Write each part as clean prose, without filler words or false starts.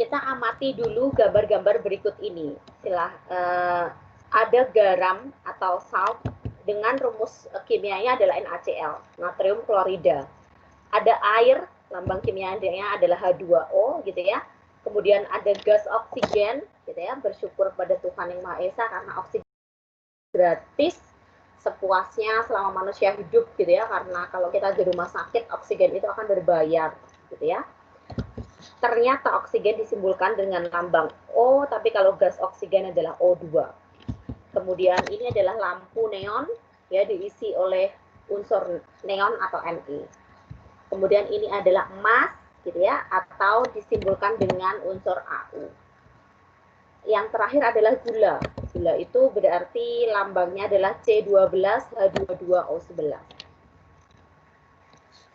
kita amati dulu gambar-gambar berikut ini. Ada garam atau salt dengan rumus kimianya adalah NaCl, natrium klorida. Ada air, lambang kimianya adalah H2O gitu ya. Kemudian ada gas oksigen gitu ya, bersyukur pada Tuhan Yang Maha Esa karena oksigen gratis sepuasnya selama manusia hidup gitu ya, karena kalau kita di rumah sakit oksigen itu akan berbayar gitu ya. Ternyata oksigen disimbolkan dengan lambang O, tapi kalau gas oksigen adalah O2. Kemudian ini adalah lampu neon ya, diisi oleh unsur neon atau Ne. Kemudian ini adalah emas gitu ya, atau disimbolkan dengan unsur Au. Yang terakhir adalah gula. Gula itu berarti lambangnya adalah C12H22O11.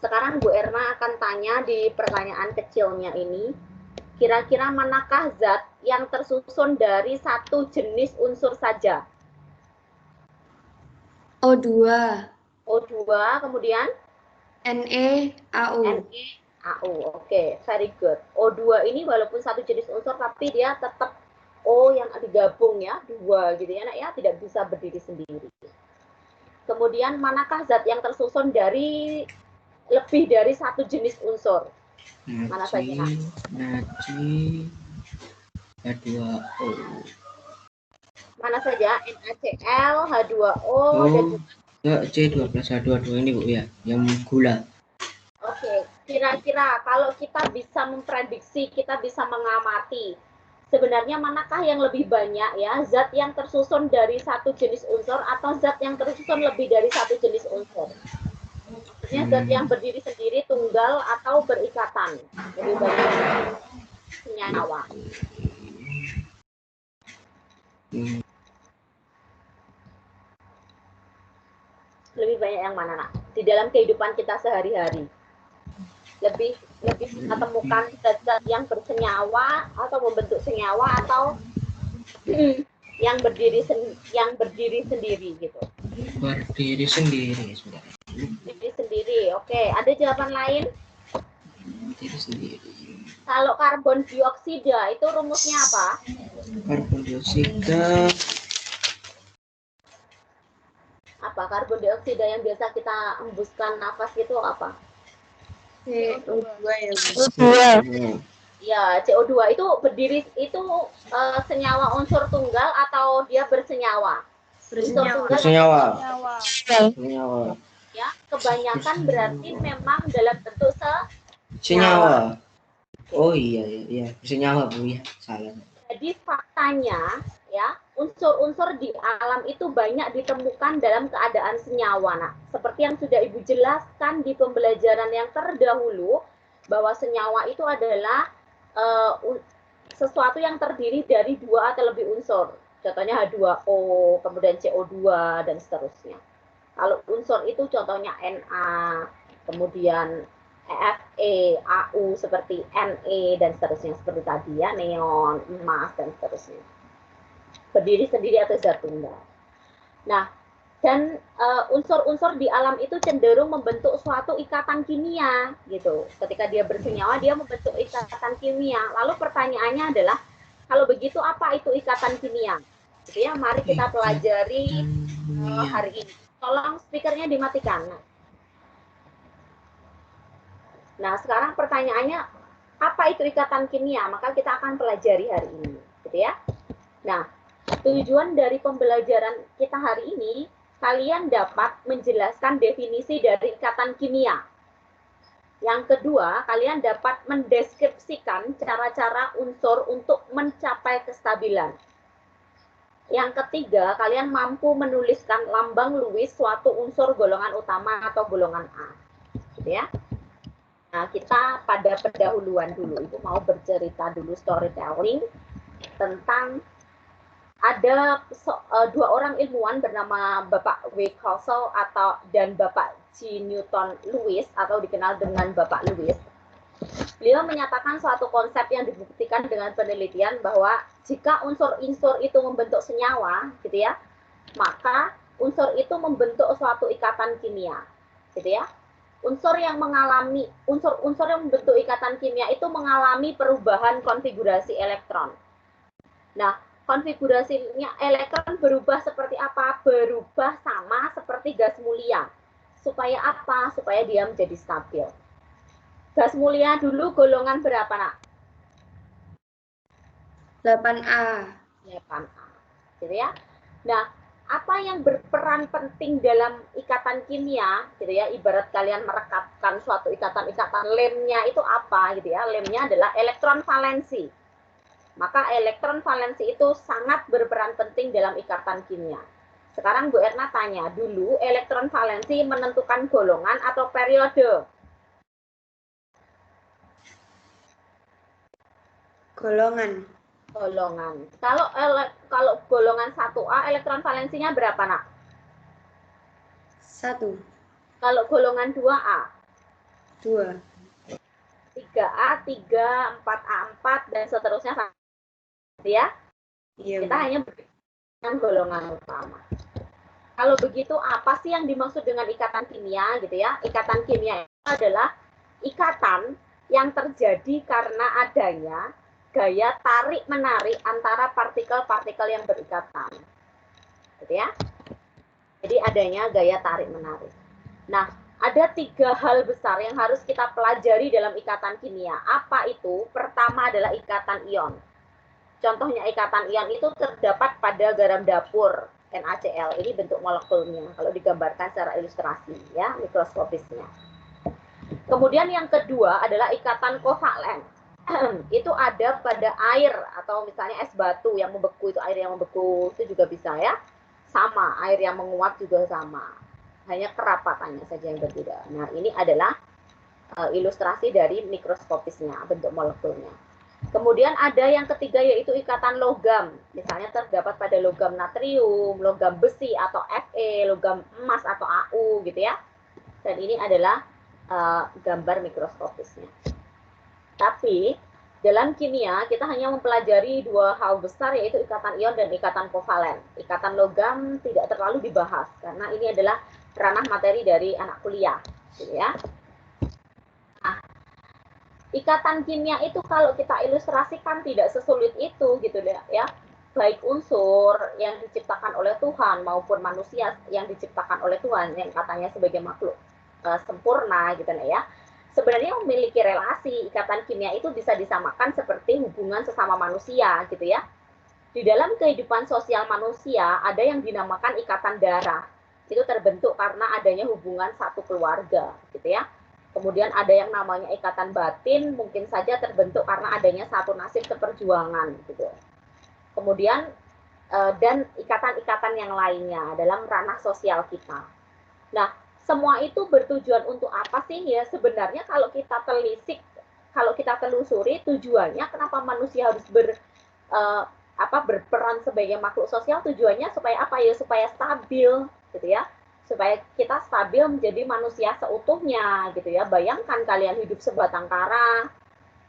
Sekarang Bu Erna akan tanya di pertanyaan kecilnya ini, kira-kira manakah zat yang tersusun dari satu jenis unsur saja? O2. O2, kemudian? NeAU. NeAU, oke, very good. O2 ini walaupun satu jenis unsur, tapi dia tetap O yang digabung ya, dua gitu ya, ya, tidak bisa berdiri sendiri. Kemudian manakah zat yang tersusun dari lebih dari satu jenis unsur? Mana saja? Naci, H2O. Mana saja? NaCl, H2O, dan C12H22 ini Bu ya, yang gula. Oke, kira-kira kalau kita bisa memprediksi, kita bisa mengamati, sebenarnya manakah yang lebih banyak ya, zat yang tersusun dari satu jenis unsur atau zat yang tersusun lebih dari satu jenis unsur? Maksudnya zat yang berdiri sendiri, tunggal, atau berikatan? Lebih banyak senyawa. Lebih banyak yang mana, Nak? Di dalam kehidupan kita sehari-hari. Lebih kita temukan zat-zat yang bersenyawa atau membentuk senyawa, atau yang berdiri sendiri gitu. Berdiri sendiri sebenarnya. Berdiri sendiri. Oke, ada jawaban lain? Berdiri sendiri. Kalau karbon dioksida itu rumusnya apa? Karbon dioksida. Apa karbon dioksida yang biasa kita hembuskan nafas itu apa? CO2 ya. CO2. Ya, CO2 itu berdiri, itu senyawa unsur tunggal atau dia bersenyawa? Bersenyawa. Ya, kebanyakan berarti memang dalam bentuk senyawa. Oh iya, bersenyawa Bu ya, salah. Jadi faktanya ya, unsur-unsur di alam itu banyak ditemukan dalam keadaan senyawa. Nah, seperti yang sudah Ibu jelaskan di pembelajaran yang terdahulu, bahwa senyawa itu adalah sesuatu yang terdiri dari dua atau lebih unsur. Contohnya H2O, kemudian CO2, dan seterusnya. Kalau unsur itu contohnya Na, kemudian Fe, Au seperti Ne, dan seterusnya. Seperti tadi ya, neon, emas, dan seterusnya. Berdiri sendiri atau zat tunggal. Nah, dan unsur-unsur di alam itu cenderung membentuk suatu ikatan kimia gitu. Ketika dia bersenyawa, dia membentuk ikatan kimia. Lalu pertanyaannya adalah, kalau begitu apa itu ikatan kimia? Gitu ya, mari kita pelajari hari ini. Tolong speakernya dimatikan. Nah, sekarang pertanyaannya, apa itu ikatan kimia? Maka kita akan pelajari hari ini, gitu ya. Nah, tujuan dari pembelajaran kita hari ini, kalian dapat menjelaskan definisi dari ikatan kimia. Yang kedua, kalian dapat mendeskripsikan cara-cara unsur untuk mencapai kestabilan. Yang ketiga, kalian mampu menuliskan lambang Lewis suatu unsur golongan utama atau golongan A. Gitu ya. Nah, kita pada pendahuluan dulu, Ibu mau bercerita dulu storytelling tentang ada dua orang ilmuwan bernama Bapak W. Cousel dan Bapak G. Newton Lewis, atau dikenal dengan Bapak Lewis. Beliau menyatakan suatu konsep yang dibuktikan dengan penelitian bahwa jika unsur-unsur itu membentuk senyawa, gitu ya, maka unsur itu membentuk suatu ikatan kimia, gitu ya. unsur yang mengalami unsur-unsur yang membentuk ikatan kimia itu mengalami perubahan konfigurasi elektron. Nah, konfigurasinya elektron berubah seperti apa? Berubah sama seperti gas mulia. Supaya apa? Supaya dia menjadi stabil. Gas mulia dulu golongan berapa, Nak? 8A. 8A. Gitu ya. Nah, apa yang berperan penting dalam ikatan kimia, gitu ya, ibarat kalian merekatkan suatu ikatan lemnya itu apa, gitu ya, lemnya adalah elektron valensi. Maka elektron valensi itu sangat berperan penting dalam ikatan kimia. Sekarang Bu Erna tanya, dulu elektron valensi menentukan golongan atau periode? Golongan. Golongan. Kalau golongan 1A elektron valensinya berapa, Nak? 1. Kalau golongan 2A? 2. 3A, 3, 4A, 4, dan seterusnya. Ya? Iya. Kita hanya dengan golongan utama. Kalau begitu, apa sih yang dimaksud dengan ikatan kimia, gitu ya? Ikatan kimia itu adalah ikatan yang terjadi karena adanya gaya tarik-menarik antara partikel-partikel yang berikatan. Gitu ya? Jadi adanya gaya tarik-menarik. Nah, ada 3 hal besar yang harus kita pelajari dalam ikatan kimia. Apa itu? Pertama adalah ikatan ion. Contohnya ikatan ion itu terdapat pada garam dapur, NaCl. Ini bentuk molekulnya kalau digambarkan secara ilustrasi, ya, mikroskopisnya. Kemudian yang kedua adalah ikatan kovalen. Itu ada pada air atau misalnya es batu yang membeku, itu air yang membeku itu juga bisa ya. Sama, air yang menguap juga sama. Hanya kerapatannya saja yang berbeda. Nah, ini adalah ilustrasi dari mikroskopisnya, bentuk molekulnya. Kemudian ada yang ketiga yaitu ikatan logam. Misalnya terdapat pada logam natrium, logam besi atau Fe, logam emas atau Au gitu ya. Dan ini adalah gambar mikroskopisnya. Tapi dalam kimia kita hanya mempelajari 2 hal besar yaitu ikatan ion dan ikatan kovalen. Ikatan logam tidak terlalu dibahas karena ini adalah ranah materi dari anak kuliah, gitu ya. Nah, ikatan kimia itu kalau kita ilustrasikan tidak sesulit itu, gitu ya. Baik unsur yang diciptakan oleh Tuhan maupun manusia yang diciptakan oleh Tuhan yang katanya sebagai makhluk sempurna, gitu ya. Sebenarnya memiliki relasi. Ikatan kimia itu bisa disamakan seperti hubungan sesama manusia, gitu ya. Di dalam kehidupan sosial manusia ada yang dinamakan ikatan darah. Itu terbentuk karena adanya hubungan satu keluarga, gitu ya. Kemudian ada yang namanya ikatan batin, mungkin saja terbentuk karena adanya satu nasib seperjuangan, gitu. Kemudian dan ikatan-ikatan yang lainnya dalam ranah sosial kita. Nah, semua itu bertujuan untuk apa sih ya? Sebenarnya kalau kita telisik, kalau kita telusuri tujuannya kenapa manusia harus berperan sebagai makhluk sosial, tujuannya supaya apa ya? Supaya stabil, gitu ya. Supaya kita stabil menjadi manusia seutuhnya, gitu ya. Bayangkan kalian hidup sebatang kara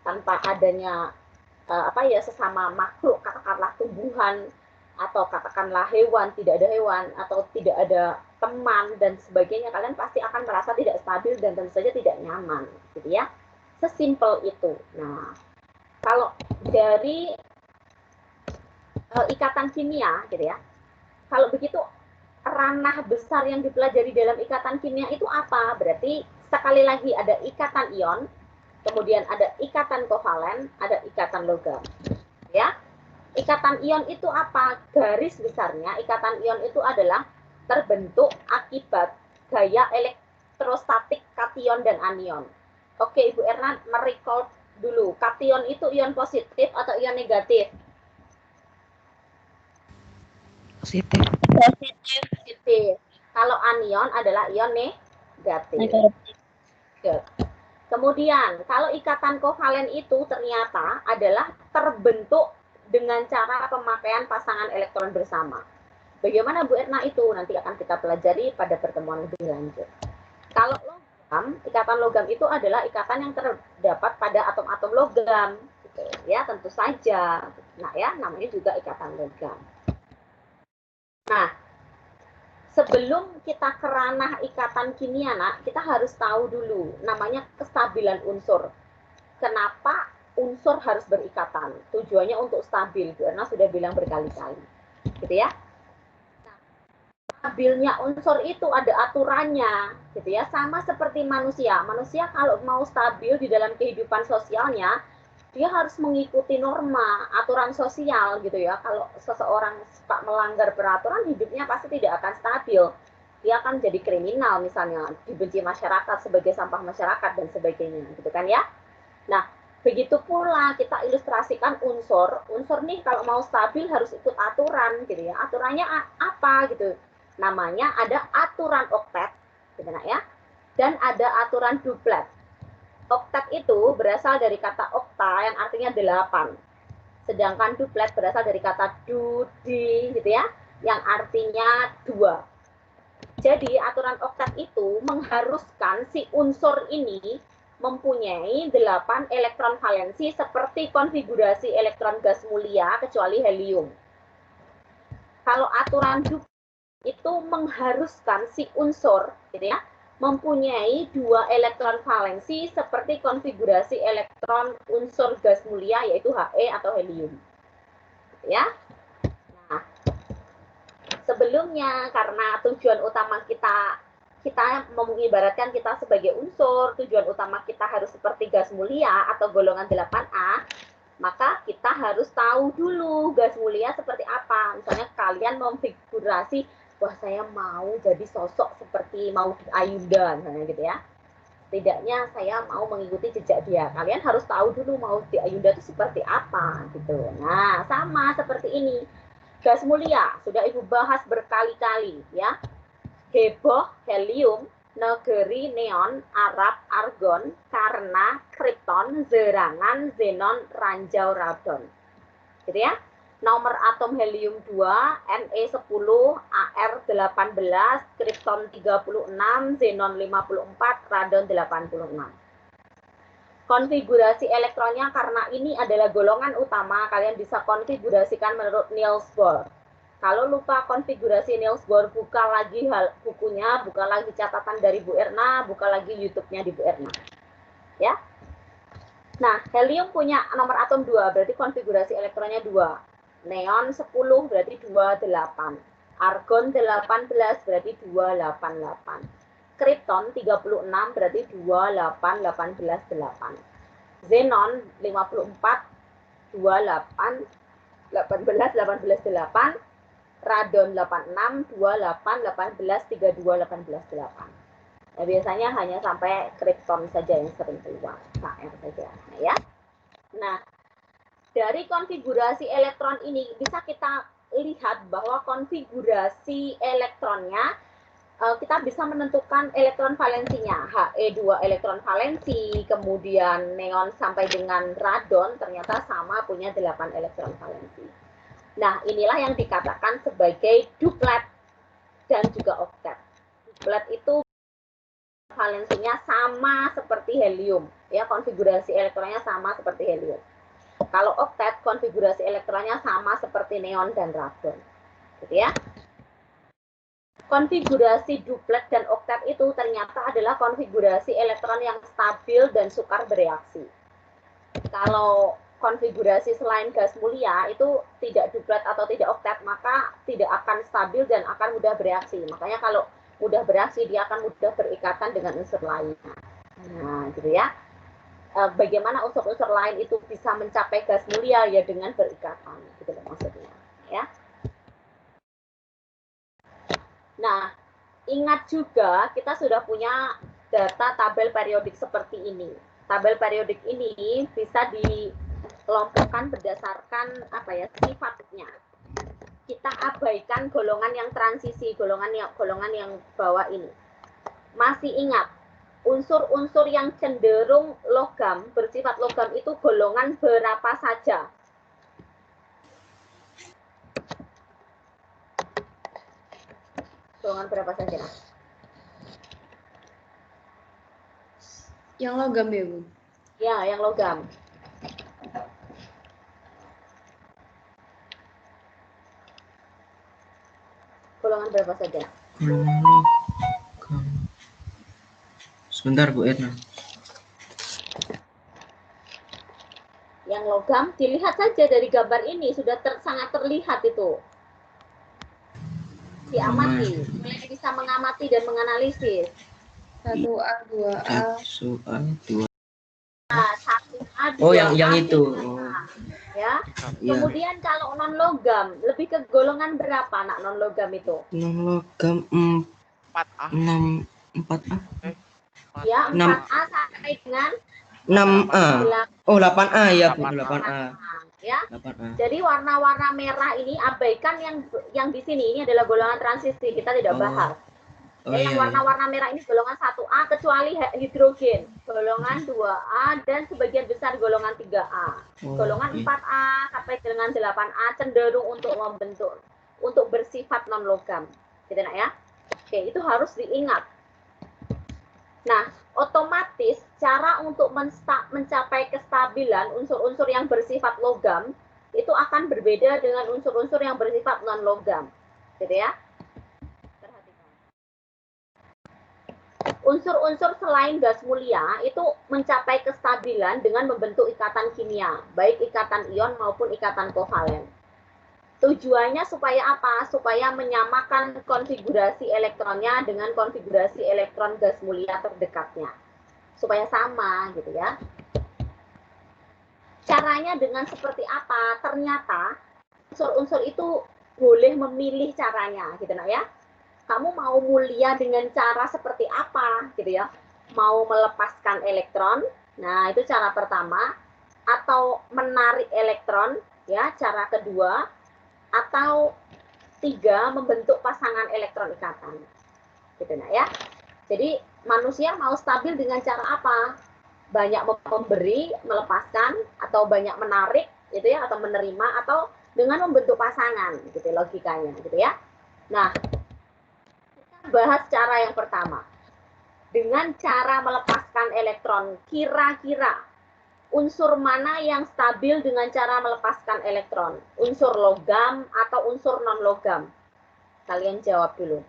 tanpa adanya sesama makhluk, katakanlah tumbuhan atau katakanlah hewan, tidak ada hewan atau tidak ada teman dan sebagainya, kalian pasti akan merasa tidak stabil dan tentu saja tidak nyaman, gitu ya. Sesimpel itu. Nah, kalau dari ikatan kimia, gitu ya. Kalau begitu ranah besar yang dipelajari dalam ikatan kimia itu apa? Berarti sekali lagi ada ikatan ion, kemudian ada ikatan kovalen, ada ikatan logam. Ya. Ikatan ion itu apa? Garis besarnya ikatan ion itu adalah terbentuk akibat gaya elektrostatik kation dan anion. Oke, Ibu Erna merecall dulu. Kation itu ion positif atau ion negatif? Positif. Positif. Kalau anion adalah ion negatif. Kemudian, kalau ikatan kovalen itu ternyata adalah terbentuk dengan cara pemakaian pasangan elektron bersama. Bagaimana Bu Erna itu? Nanti akan kita pelajari pada pertemuan lebih lanjut. Kalau logam, ikatan logam itu adalah ikatan yang terdapat pada atom-atom logam. Gitu, ya, tentu saja. Nah ya, namanya juga ikatan logam. Nah, sebelum kita ke ranah ikatan kimia, nak, kita harus tahu dulu namanya kestabilan unsur. Kenapa unsur harus berikatan? Tujuannya untuk stabil, karena sudah bilang berkali-kali, gitu ya. Stabilnya unsur itu ada aturannya, gitu ya. Sama seperti manusia. Manusia kalau mau stabil di dalam kehidupan sosialnya, dia harus mengikuti norma, aturan sosial, gitu ya. Kalau seseorang suka melanggar peraturan, hidupnya pasti tidak akan stabil. Dia akan jadi kriminal, misalnya dibenci masyarakat sebagai sampah masyarakat dan sebagainya, gitu kan ya. Nah, begitu pula kita ilustrasikan unsur. Unsur nih kalau mau stabil harus ikut aturan, gitu ya. Aturannya apa, gitu? Namanya ada aturan oktet, gitu ya, dan ada aturan duplet. Oktet itu berasal dari kata okta yang artinya 8. Sedangkan duplet berasal dari kata dudi, gitu ya, yang artinya 2. Jadi aturan oktet itu mengharuskan si unsur ini mempunyai 8 elektron valensi seperti konfigurasi elektron gas mulia kecuali helium. Kalau aturan duplet itu mengharuskan si unsur, gitu ya, mempunyai 2 elektron valensi seperti konfigurasi elektron unsur gas mulia yaitu He atau helium, gitu ya. Nah, sebelumnya karena tujuan utama kita mengibaratkan kita sebagai unsur, tujuan utama kita harus seperti gas mulia atau golongan 8A, maka kita harus tahu dulu gas mulia seperti apa. Misalnya kalian konfigurasi, wah saya mau jadi sosok seperti Maudy Ayunda, misalnya gitu ya. Setidaknya saya mau mengikuti jejak dia. Kalian harus tahu dulu Maudy Ayunda itu seperti apa, gitu. Nah, sama seperti ini. Gas mulia, sudah Ibu bahas berkali-kali, ya. Heboh helium, negeri neon, Arab, argon, karena kripton, zerangan, xenon, ranjau, radon. Gitu ya. Nomor atom helium 2, Ne10, Ar18, kripton 36, xenon 54, radon 86. Konfigurasi elektronnya karena ini adalah golongan utama, kalian bisa konfigurasikan menurut Niels Bohr. Kalau lupa konfigurasi Niels Bohr, buka lagi bukunya, buka lagi catatan dari Bu Erna, buka lagi YouTube-nya di Bu Erna. Ya. Nah, helium punya nomor atom 2, berarti konfigurasi elektronnya 2. Neon 10 berarti 28. Argon 18 berarti 288. Kripton 36 berarti 28818. Xenon 54 28 18 8. Radon 86 28 18 32 18 8. Nah, biasanya hanya sampai kripton saja yang sering keluar, Kr saja, ya. Nah, dari konfigurasi elektron ini bisa kita lihat bahwa konfigurasi elektronnya kita bisa menentukan elektron valensinya. He 2 elektron valensi, kemudian neon sampai dengan radon ternyata sama punya 8 elektron valensi. Nah, inilah yang dikatakan sebagai duplet dan juga oktet. Duplet itu valensinya sama seperti helium, ya, konfigurasi elektronnya sama seperti helium. Kalau oktet, konfigurasi elektronnya sama seperti neon dan radon, gitu ya. Konfigurasi duplet dan oktet itu ternyata adalah konfigurasi elektron yang stabil dan sukar bereaksi. Kalau konfigurasi selain gas mulia itu tidak duplet atau tidak oktet, maka tidak akan stabil dan akan mudah bereaksi. Makanya kalau mudah bereaksi, dia akan mudah berikatan dengan unsur lainnya. Nah, gitu ya. Bagaimana unsur-unsur lain itu bisa mencapai gas mulia, ya dengan berikatan, gitu maksudnya, ya. Nah, ingat juga kita sudah punya data tabel periodik seperti ini. Tabel periodik ini bisa dikelompokkan berdasarkan apa ya, sifatnya. Kita abaikan golongan yang transisi, golongan yang bawah ini. Masih ingat, unsur-unsur yang cenderung logam, bersifat logam itu golongan berapa saja? Golongan berapa saja? Yang logam ya, Bu? Ya, yang logam. Golongan berapa saja? Golongan logam. Sebentar Bu Edna. Yang logam dilihat saja dari gambar ini sudah sangat terlihat itu. Diamati, mulai bisa mengamati dan menganalisis. 1A, 2A. Soal 2. Nah, 1A, 2A, Oh, yang itu. 3A, ya. Iya. Kemudian kalau non logam, lebih ke golongan berapa nak non logam itu? Non logam 4A. 6 4A. Ya, 6. 4A sampai dengan 6A. 8A. Oh, 8A ya, Bu. 8A. 8A. Ya. 8A. Jadi warna-warna merah ini abaikan yang di sini, ini adalah golongan transisi, kita tidak bahas. Oh, Yang iya, warna-warna merah ini golongan 1A kecuali hidrogen, golongan 2A dan sebagian besar golongan 3A. Oh, Golongan iya. 4A sampai dengan 8A cenderung untuk bersifat non logam. Gitu nak ya. Oke, itu harus diingat. Nah, otomatis cara untuk mencapai kestabilan unsur-unsur yang bersifat logam itu akan berbeda dengan unsur-unsur yang bersifat non logam. Gitu ya. Unsur-unsur selain gas mulia itu mencapai kestabilan dengan membentuk ikatan kimia, baik ikatan ion maupun ikatan kovalen. Tujuannya supaya apa? Supaya menyamakan konfigurasi elektronnya dengan konfigurasi elektron gas mulia terdekatnya. Supaya sama gitu ya. Caranya dengan seperti apa? Ternyata unsur-unsur itu boleh memilih caranya gitu nak ya. Kamu mau mulia dengan cara seperti apa gitu ya, mau melepaskan elektron, nah itu cara pertama, atau menarik elektron ya cara kedua, atau 3 membentuk pasangan elektron ikatan gitu nah ya. Jadi manusia mau stabil dengan cara apa? Banyak memberi, melepaskan, atau banyak menarik gitu ya, atau menerima, atau dengan membentuk pasangan gitu logikanya gitu ya. Nah, bahas cara yang pertama. Dengan cara melepaskan elektron, kira-kira unsur mana yang stabil dengan cara melepaskan elektron? Unsur logam atau unsur non-logam? Kalian jawab dulu.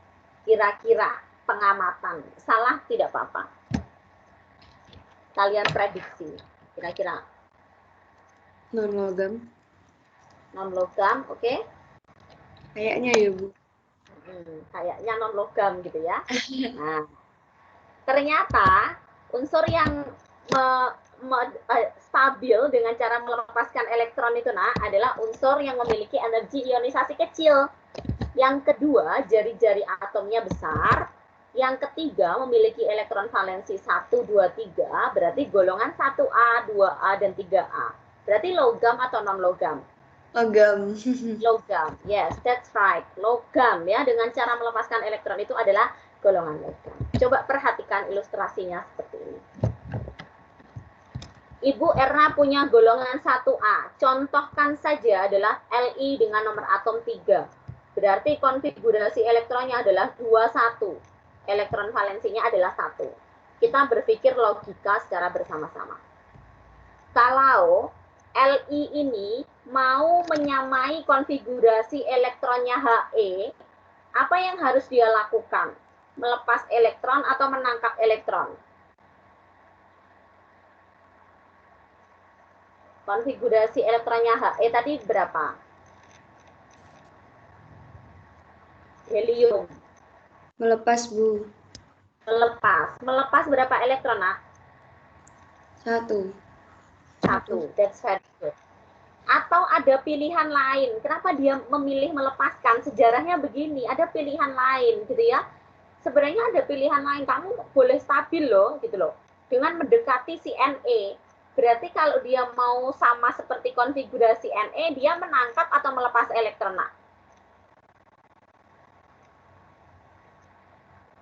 Kira-kira pengamatan. Salah tidak apa-apa. Kalian prediksi. Kira-kira. Non-logam. Non-logam, oke? Okay? Kayaknya ya, Bu. Kayaknya non logam gitu ya. Nah, ternyata unsur yang stabil dengan cara melepaskan elektron itu adalah unsur yang memiliki energi ionisasi kecil. Yang kedua, jari-jari atomnya besar. Yang ketiga, memiliki elektron valensi 1, 2, 3. Berarti golongan 1A, 2A, dan 3A. Berarti logam atau non logam? Logam. Logam, yes, that's right. Logam ya, dengan cara melepaskan elektron itu adalah golongan logam. Coba perhatikan ilustrasinya seperti ini. Ibu Erna punya golongan 1A. Contohkan saja adalah Li dengan nomor atom 3. Berarti konfigurasi elektronnya adalah 21. Elektron valensinya adalah 1. Kita berpikir logika secara bersama-sama. Kalau Li ini mau menyamai konfigurasi elektronnya He, apa yang harus dia lakukan? Melepas elektron atau menangkap elektron? Konfigurasi elektronnya He tadi berapa? Helium. Melepas, Bu. Melepas. Melepas berapa elektron, nak? 1. 1. That's very good. Atau ada pilihan lain. Kenapa dia memilih melepaskan? Sejarahnya begini, ada pilihan lain gitu ya. Sebenarnya ada pilihan lain. Kamu boleh stabil loh, gitu loh. Dengan mendekati si Ne. Berarti kalau dia mau sama seperti konfigurasi Ne, dia menangkap atau melepas elektron. Nah,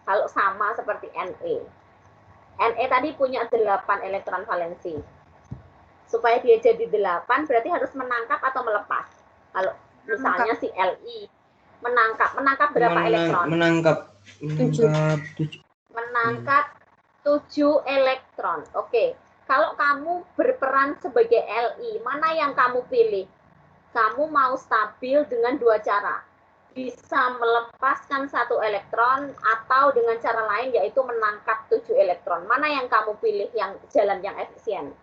kalau sama seperti Ne. Ne tadi punya 8 elektron valensi. Supaya dia jadi 8, berarti harus menangkap atau melepas. Kalau misalnya si Li menangkap berapa elektron? Menangkap 7 elektron. Oke. Kalau kamu berperan sebagai Li, mana yang kamu pilih? Kamu mau stabil dengan 2 cara. bisa melepaskan 1 elektron atau dengan cara lain yaitu menangkap 7 elektron. Mana yang kamu pilih yang jalan yang efisien?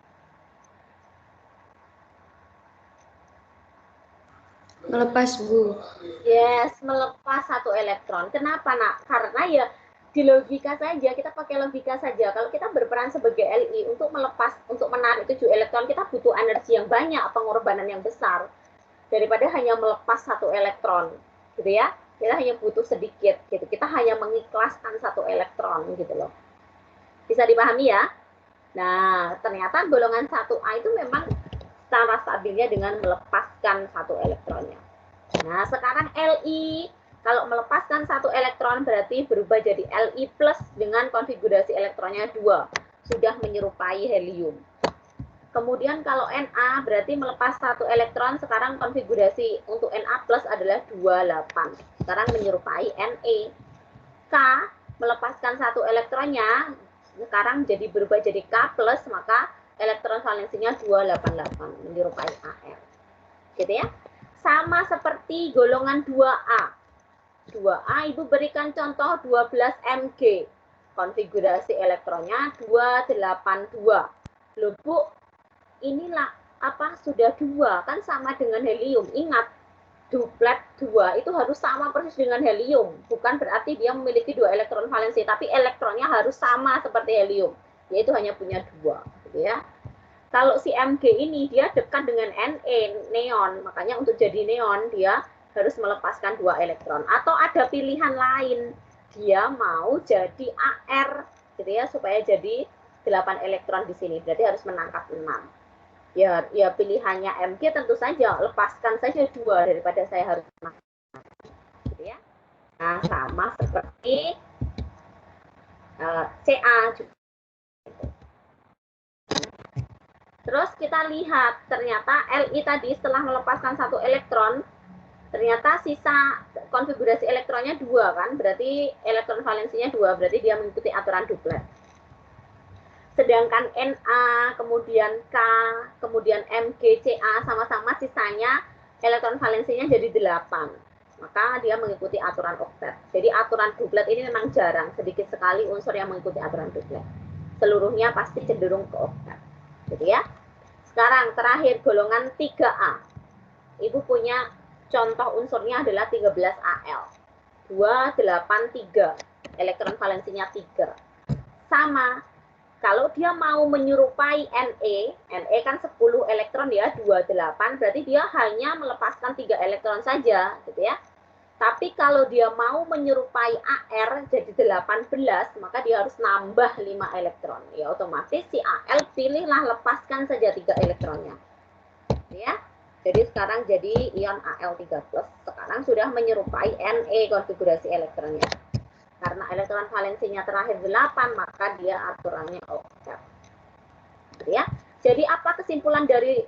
Melepas, Bu. Yes, melepas 1 elektron. Kenapa, Nak? Karena ya di logika saja, kita pakai logika saja. Kalau kita berperan sebagai Li untuk melepas, untuk menarik 7 elektron, kita butuh energi yang banyak, pengorbanan yang besar daripada hanya melepas 1 elektron, gitu ya. Kita hanya butuh sedikit, gitu. Kita hanya mengikhlaskan 1 elektron, gitu loh. Bisa dipahami ya? Nah, ternyata golongan 1A itu memang cara stabilnya dengan melepaskan 1 elektronnya. Nah, sekarang Li, kalau melepaskan 1 elektron berarti berubah jadi Li plus dengan konfigurasi elektronnya 2. Sudah menyerupai helium. Kemudian kalau Na berarti melepas 1 elektron, sekarang konfigurasi untuk Na plus adalah 28. Sekarang menyerupai Ne. K melepaskan 1 elektronnya, sekarang jadi berubah jadi K plus, maka elektron valensinya 288, menyerupai Ar. Gitu ya. Sama seperti golongan 2A. 2A Ibu berikan contoh 12 Mg. Konfigurasi elektronnya 282. Loh Bu, inilah apa sudah 2 kan sama dengan helium. Ingat, duplet 2 itu harus sama persis dengan helium. Bukan berarti dia memiliki 2 elektron valensi, tapi elektronnya harus sama seperti helium, yaitu hanya punya 2, gitu ya. Kalau si Mg ini dia dekat dengan Ne, neon, makanya untuk jadi neon dia harus melepaskan 2 elektron. Atau ada pilihan lain, dia mau jadi Ar, gitu ya, supaya jadi 8 elektron di sini, berarti harus menangkap 6. Ya pilihannya Mg tentu saja, lepaskan saja 2 daripada saya harus menangkap, gitu ya. Nah, sama seperti Ca juga. Terus kita lihat, ternyata Li tadi setelah melepaskan 1 elektron, ternyata sisa konfigurasi elektronnya 2 kan, berarti elektron valensinya 2, berarti dia mengikuti aturan duplet. Sedangkan Na, kemudian K, kemudian Mg, Ca sama-sama sisanya elektron valensinya jadi 8. Maka dia mengikuti aturan oktet. Jadi aturan duplet ini memang jarang, sedikit sekali unsur yang mengikuti aturan duplet. Seluruhnya pasti cenderung ke oktet. Jadi ya. Sekarang terakhir golongan 3A. Ibu punya contoh unsurnya adalah 13Al. 283. Elektron valensinya 3. Sama. Kalau dia mau menyerupai Ne kan 10 elektron ya, 28, berarti dia hanya melepaskan 3 elektron saja, gitu ya. Tapi kalau dia mau menyerupai Ar jadi 18, maka dia harus nambah 5 elektron. Ya otomatis si Al pilihlah lepaskan saja 3 elektronnya. Ya. Jadi sekarang jadi ion Al3+, sekarang sudah menyerupai Ne konfigurasi elektronnya. Karena elektron valensinya terakhir 8, maka dia aturannya oktet. Ya. Jadi apa kesimpulan dari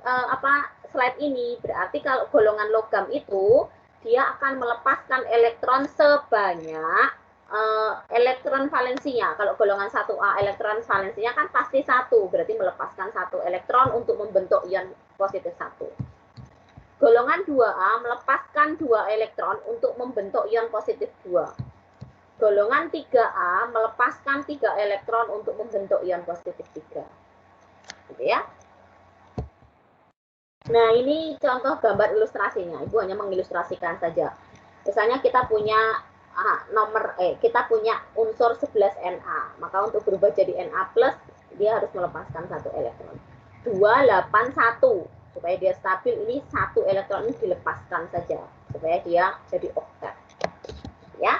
slide ini? Berarti kalau golongan logam itu dia akan melepaskan elektron sebanyak elektron valensinya. Kalau golongan 1A elektron valensinya kan pasti 1, berarti melepaskan 1 elektron untuk membentuk ion positif 1. Golongan 2A melepaskan 2 elektron untuk membentuk ion positif 2. Golongan 3A melepaskan 3 elektron untuk membentuk ion positif 3. Gitu ya. Nah, ini contoh gambar ilustrasinya. Ibu hanya mengilustrasikan saja. Misalnya kita punya kita punya unsur 11 Na. Maka untuk berubah jadi Na+, dia harus melepaskan 1 elektron. 281. Supaya dia stabil, ini 1 elektron ini dilepaskan saja. Supaya dia jadi oktet. Ya.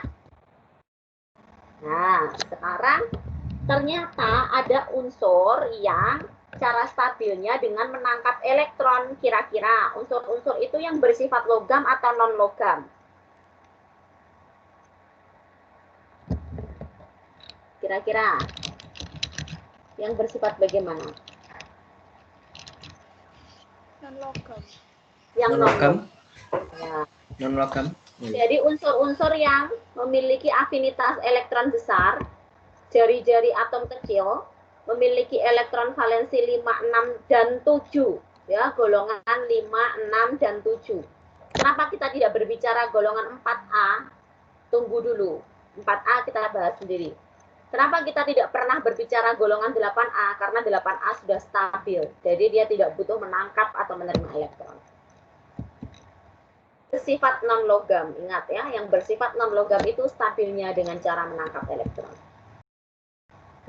Nah, sekarang ternyata ada unsur yang cara stabilnya dengan menangkap elektron. Kira-kira unsur-unsur itu yang bersifat logam atau non-logam? Kira-kira yang bersifat bagaimana? Non-logam. Yang Non-logam. Ya. Non-logam. Jadi unsur-unsur yang memiliki afinitas elektron besar, jari-jari atom kecil, memiliki elektron valensi 5, 6, dan 7. Ya, golongan 5, 6, dan 7. Kenapa kita tidak berbicara golongan 4A? Tunggu dulu. 4A kita bahas sendiri. Kenapa kita tidak pernah berbicara golongan 8A? Karena 8A sudah stabil. Jadi dia tidak butuh menangkap atau menerima elektron. Bersifat non-logam. Ingat ya, yang bersifat non-logam itu stabilnya dengan cara menangkap elektron.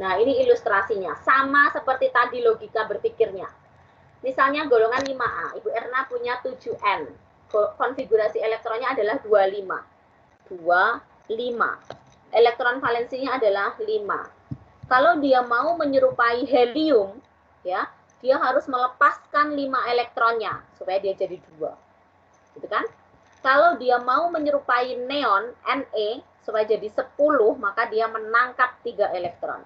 Nah, ini ilustrasinya. Sama seperti tadi logika berpikirnya. Misalnya golongan 5A. Ibu Erna punya 7N. Konfigurasi elektronnya adalah 25. 25. Elektron valensinya adalah 5. Kalau dia mau menyerupai helium, ya, dia harus melepaskan 5 elektronnya supaya dia jadi 2. Gitu kan? Kalau dia mau menyerupai neon, Ne, supaya jadi 10, maka dia menangkap 3 elektron.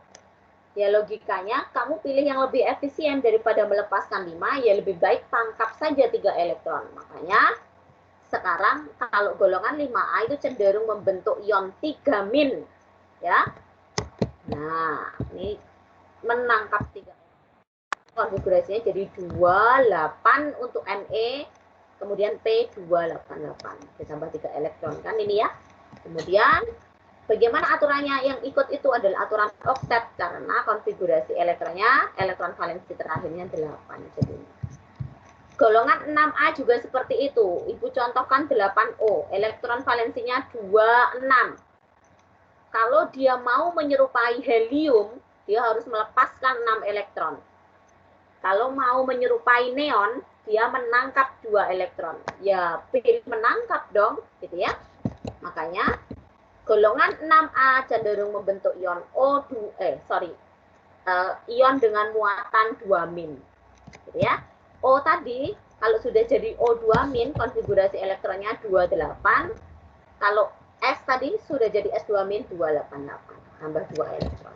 Ya logikanya, kamu pilih yang lebih efisien daripada melepaskan 5, ya lebih baik tangkap saja 3 elektron. Makanya, sekarang kalau golongan 5A itu cenderung membentuk ion 3-, ya. Nah, ini menangkap 3. Konfigurasinya jadi 28 untuk Ne, kemudian P288 ditambah 3 elektron kan ini ya. Kemudian bagaimana aturannya? Yang ikut itu adalah aturan oktet karena konfigurasi elektronnya, elektron valensi terakhirnya 8 jadinya. Golongan 6A juga seperti itu. Ibu contohkan 8O. Elektron valensinya 26. Kalau dia mau menyerupai helium, dia harus melepaskan 6 elektron. Kalau mau menyerupai neon, dia menangkap 2 elektron. Ya, pilih menangkap dong, gitu ya. Makanya, golongan 6A cenderung membentuk ion ion dengan muatan 2-. Gitu ya. O tadi, kalau sudah jadi O2-, konfigurasi elektronnya 28. Kalau S tadi sudah jadi S2-, 288. Tambah 2 elektron.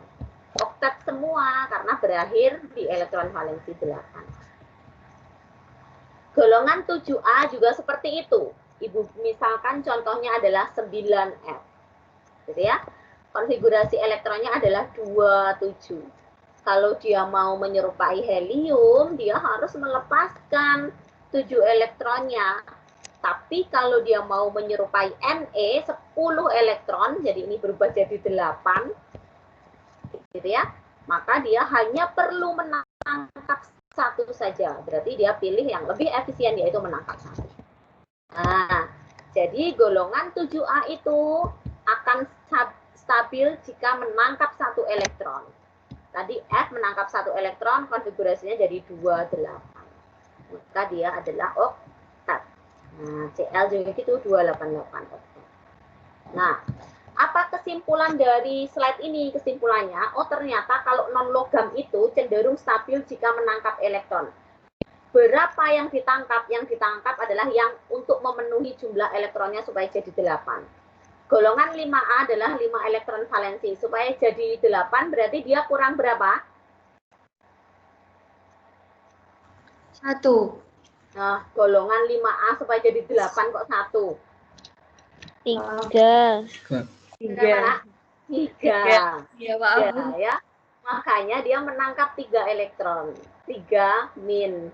Oktet semua, karena berakhir di elektron valensi 8. Golongan 7A juga seperti itu. Ibu misalkan contohnya adalah 9F. Gitu ya. Konfigurasi elektronnya adalah 27. Kalau dia mau menyerupai helium, dia harus melepaskan 7 elektronnya. Tapi kalau dia mau menyerupai Ne, 10 elektron, jadi ini berubah jadi 8, gitu ya. Maka dia hanya perlu menangkap 1 saja. Berarti dia pilih yang lebih efisien, yaitu menangkap 1. Nah, jadi golongan 7A itu akan stabil jika menangkap 1 elektron. Tadi F menangkap 1 elektron, konfigurasinya jadi 28. Maka dia adalah oktet. Nah, Cl juga gitu, 288 oktet. Nah, apa kesimpulan dari slide ini? Kesimpulannya, oh ternyata kalau non-logam itu cenderung stabil jika menangkap elektron. Berapa yang ditangkap? Yang ditangkap adalah yang untuk memenuhi jumlah elektronnya supaya jadi 8. Golongan 5A adalah 5 elektron valensi. Supaya jadi 8 berarti dia kurang berapa? 1. Nah, golongan 5A supaya jadi 8 kok 1? 3. 3. 3. Ya, maaf. Ya. Makanya dia menangkap 3 elektron. 3-,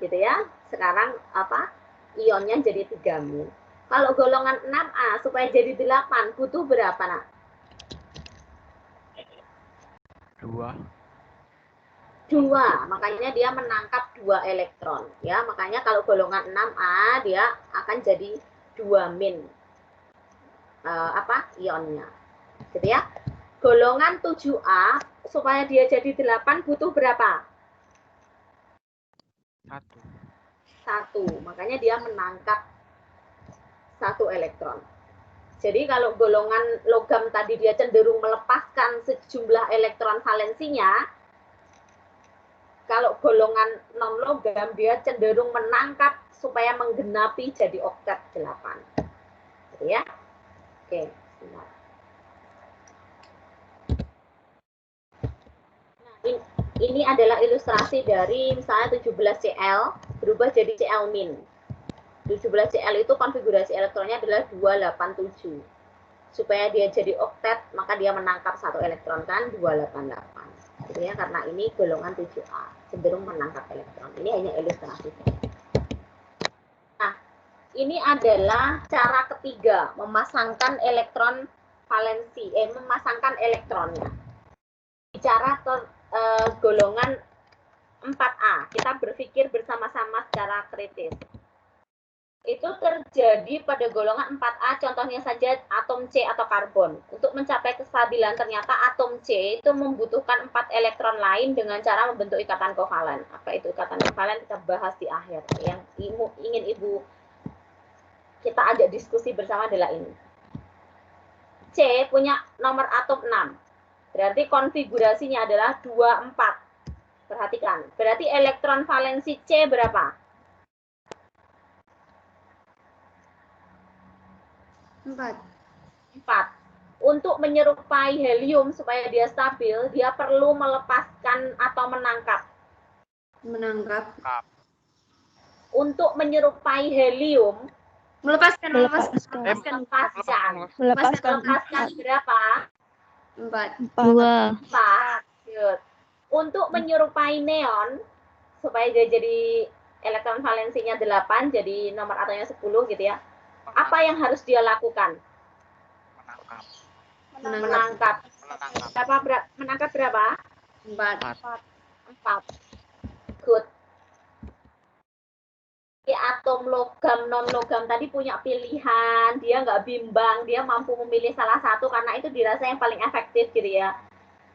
gitu ya. Sekarang apa? Ionnya jadi 3-. Kalau golongan 6A supaya jadi 8 butuh berapa, Nak? 2. 2. Makanya dia menangkap 2 elektron, ya. Makanya kalau golongan 6A dia akan jadi 2-. Ionnya. Gitu ya. Golongan 7A supaya dia jadi 8 butuh berapa? 1. 1. Makanya dia menangkap 1 elektron. Jadi kalau golongan logam tadi dia cenderung melepaskan sejumlah elektron valensinya, kalau golongan non-logam dia cenderung menangkap supaya menggenapi jadi oktet 8. Gitu ya. Oke, sebentar. Nah, ini adalah ilustrasi dari misalnya 17Cl berubah jadi Cl-. 17Cl itu konfigurasi elektronnya adalah 287. Supaya dia jadi oktet, maka dia menangkap 1 elektron kan, 288. Gitu ya, karena ini golongan 7A, cenderung menangkap elektron. Ini hanya ilustrasi. Nah, ini adalah cara ketiga memasangkan elektron valensi, memasangkan elektronnya. Bicara golongan 4A, kita berpikir bersama-sama secara kritis. Itu terjadi pada golongan 4A, contohnya saja atom C atau karbon. Untuk mencapai kestabilan ternyata atom C itu membutuhkan 4 elektron lain dengan cara membentuk ikatan kovalen. Apa itu ikatan kovalen? Kita bahas di akhir. Yang ingin Ibu kita ajak diskusi bersama adalah ini. C punya nomor atom 6. Berarti konfigurasinya adalah 24. Perhatikan, berarti elektron valensi C berapa? 4. Untuk menyerupai helium supaya dia stabil, dia perlu melepaskan atau menangkap. Menangkap. Untuk menyerupai helium, Melepaskan. melepaskan berapa? 4. 4. Untuk menyerupai neon, supaya dia jadi elektron valensinya 8, jadi nomor atomnya 10 gitu ya. Apa yang harus dia lakukan? Menangkap. Menangkap berapa? 4. Good. Di atom logam, non logam tadi punya pilihan, dia nggak bimbang, dia mampu memilih salah satu karena itu dirasa yang paling efektif gitu ya.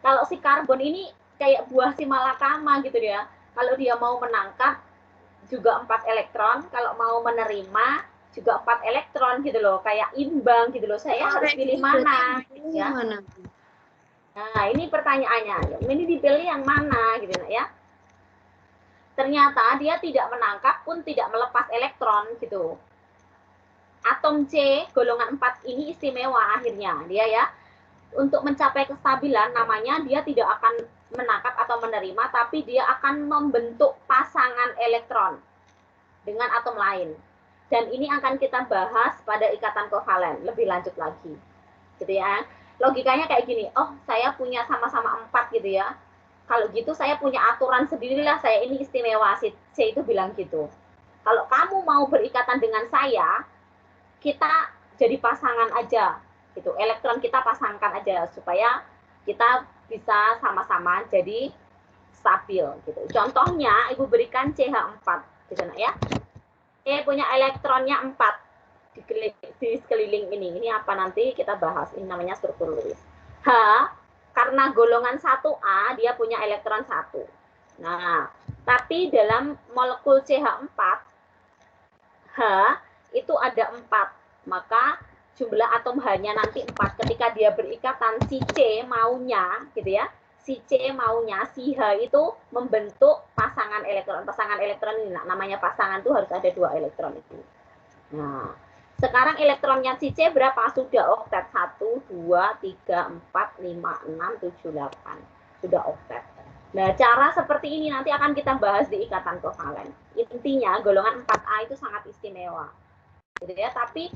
Kalau si karbon ini kayak buah si malakama gitu ya. Kalau dia mau menangkap juga 4 elektron, kalau mau menerima juga 4 elektron gitu loh, kayak imbang gitu loh. Saya harus pilih mana gitu ya. Nah, ini pertanyaannya. Ini dipilih yang mana gitu ya. Ternyata dia tidak menangkap pun tidak melepas elektron gitu. Atom C golongan 4 ini istimewa akhirnya dia ya. Untuk mencapai kestabilan namanya dia tidak akan menangkap atau menerima, tapi dia akan membentuk pasangan elektron dengan atom lain. Dan ini akan kita bahas pada ikatan kovalen lebih lanjut lagi. Gitu ya. Logikanya kayak gini, oh saya punya sama-sama 4 gitu ya. Kalau gitu saya punya aturan sendirilah, saya ini istimewa. C itu bilang gitu. Kalau kamu mau berikatan dengan saya, kita jadi pasangan aja. Gitu. Elektron kita pasangkan aja supaya kita bisa sama-sama jadi stabil gitu. Contohnya Ibu berikan CH4 gitu ya. Punya elektronnya 4 di sekeliling ini. Ini apa nanti kita bahas. Ini namanya struktur Lewis. H, karena golongan 1A dia punya elektron 1. Nah, tapi dalam molekul CH4 H itu ada 4. Maka jumlah atom H-nya nanti 4. Ketika dia berikatan si C maunya gitu ya. Si C maunya si H itu membentuk pasangan elektron. Pasangan elektron ini namanya pasangan tuh harus ada 2 elektron itu. Nah, sekarang elektronnya si C berapa? Sudah oktet. 1, 2, 3, 4, 5, 6, 7, 8. Sudah oktet. Nah, cara seperti ini nanti akan kita bahas di ikatan kovalen. Intinya golongan 4A itu sangat istimewa. Gitu ya, tapi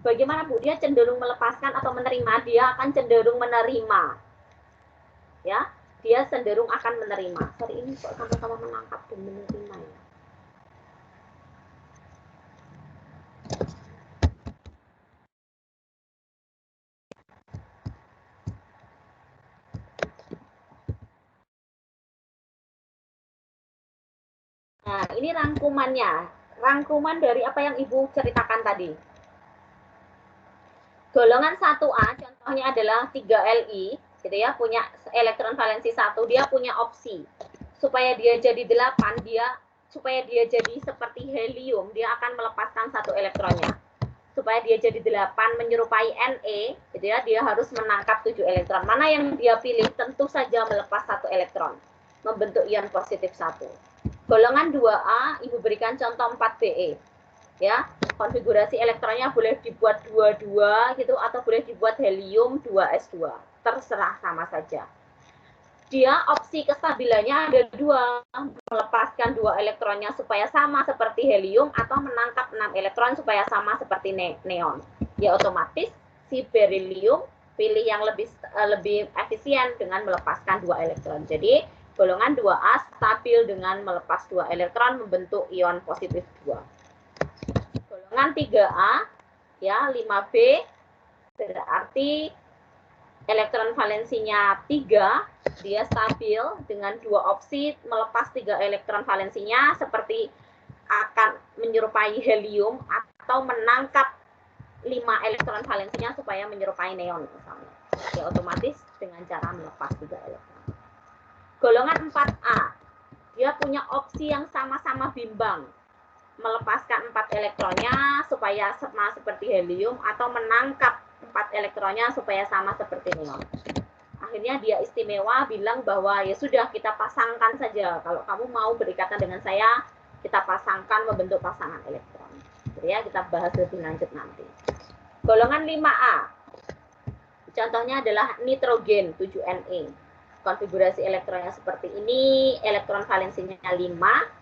bagaimana Bu? Dia cenderung melepaskan atau menerima? Dia akan cenderung menerima. Ya, dia cenderung akan menerima. Sorry, ini kok sama-sama menangkap dan menerima ya. Nah, ini rangkumannya. Rangkuman dari apa yang Ibu ceritakan tadi. Golongan 1A contohnya adalah 3Li, gitu ya, punya elektron valensi 1, dia punya opsi. Supaya dia jadi 8, supaya dia jadi seperti helium, dia akan melepaskan 1 elektronnya. Supaya dia jadi 8 menyerupai Ne, gitu ya, dia harus menangkap 7 elektron. Mana yang dia pilih? Tentu saja melepas 1 elektron. Membentuk ion positif 1. Golongan 2A, Ibu berikan contoh 4Be. Ya, konfigurasi elektronnya boleh dibuat 22 gitu atau boleh dibuat helium 2s2. Terserah, sama saja. Dia opsi kestabilannya ada 2, melepaskan 2 elektronnya supaya sama seperti helium atau menangkap 6 elektron supaya sama seperti neon. Ya otomatis si beryllium pilih yang lebih efisien dengan melepaskan 2 elektron. Jadi golongan 2A stabil dengan melepas 2 elektron membentuk ion positif 2. Golongan Golongan 3A, ya 5B, berarti elektron valensinya 3, dia stabil dengan 2 opsi melepas 3 elektron valensinya seperti akan menyerupai helium atau menangkap 5 elektron valensinya supaya menyerupai neon misalnya. Ya otomatis dengan cara melepas 3 elektron. Golongan 4A, dia punya opsi yang sama-sama bimbang, melepaskan 4 elektronnya supaya sama seperti helium atau menangkap 4 elektronnya supaya sama seperti neon. Akhirnya dia istimewa bilang bahwa ya sudah kita pasangkan saja. Kalau kamu mau berikatan dengan saya, kita pasangkan membentuk pasangan elektron. Jadi ya kita bahas lebih lanjut nanti. Golongan 5A. Contohnya adalah nitrogen 7Ne. Konfigurasi elektronnya seperti ini, elektron valensinya 5.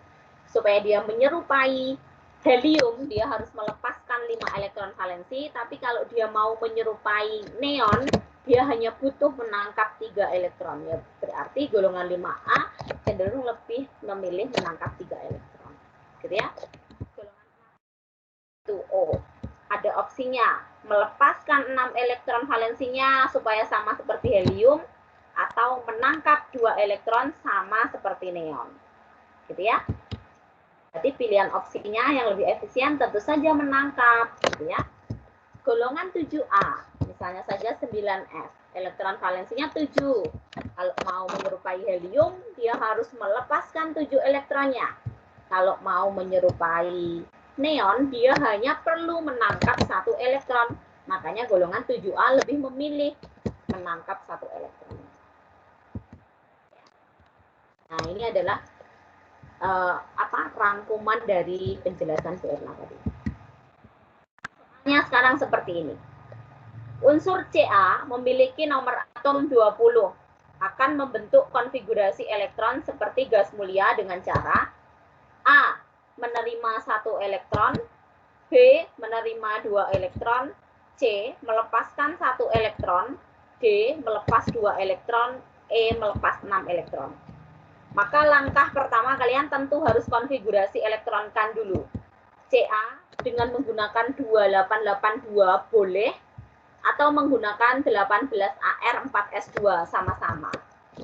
Supaya dia menyerupai helium, dia harus melepaskan 5 elektron valensi, tapi kalau dia mau menyerupai neon, dia hanya butuh menangkap 3 elektron. Ya, berarti golongan 5A cenderung lebih memilih menangkap 3 elektron. Gitu ya. Golongan 2O. Ada opsinya melepaskan 6 elektron valensinya supaya sama seperti helium atau menangkap 2 elektron sama seperti neon. Gitu ya. Jadi pilihan opsinya yang lebih efisien tentu saja menangkap, gitu ya. Golongan 7A, misalnya saja 9F, elektron valensinya 7. Kalau mau menyerupai helium, dia harus melepaskan 7 elektronnya. Kalau mau menyerupai neon, dia hanya perlu menangkap 1 elektron. Makanya golongan 7A lebih memilih menangkap 1 elektron. Nah, ini adalah rangkuman dari penjelasan Bu Erna tadi. Soalnya sekarang seperti ini. Unsur Ca memiliki nomor atom 20, akan membentuk konfigurasi elektron seperti gas mulia dengan cara A. Menerima 1 elektron, B. Menerima 2 elektron, C. Melepaskan 1 elektron, D. Melepas 2 elektron, E. Melepas 6 elektron. Maka langkah pertama kalian tentu harus konfigurasi elektronkan dulu. Ca dengan menggunakan 2882 boleh atau menggunakan 18Ar4S2 sama-sama.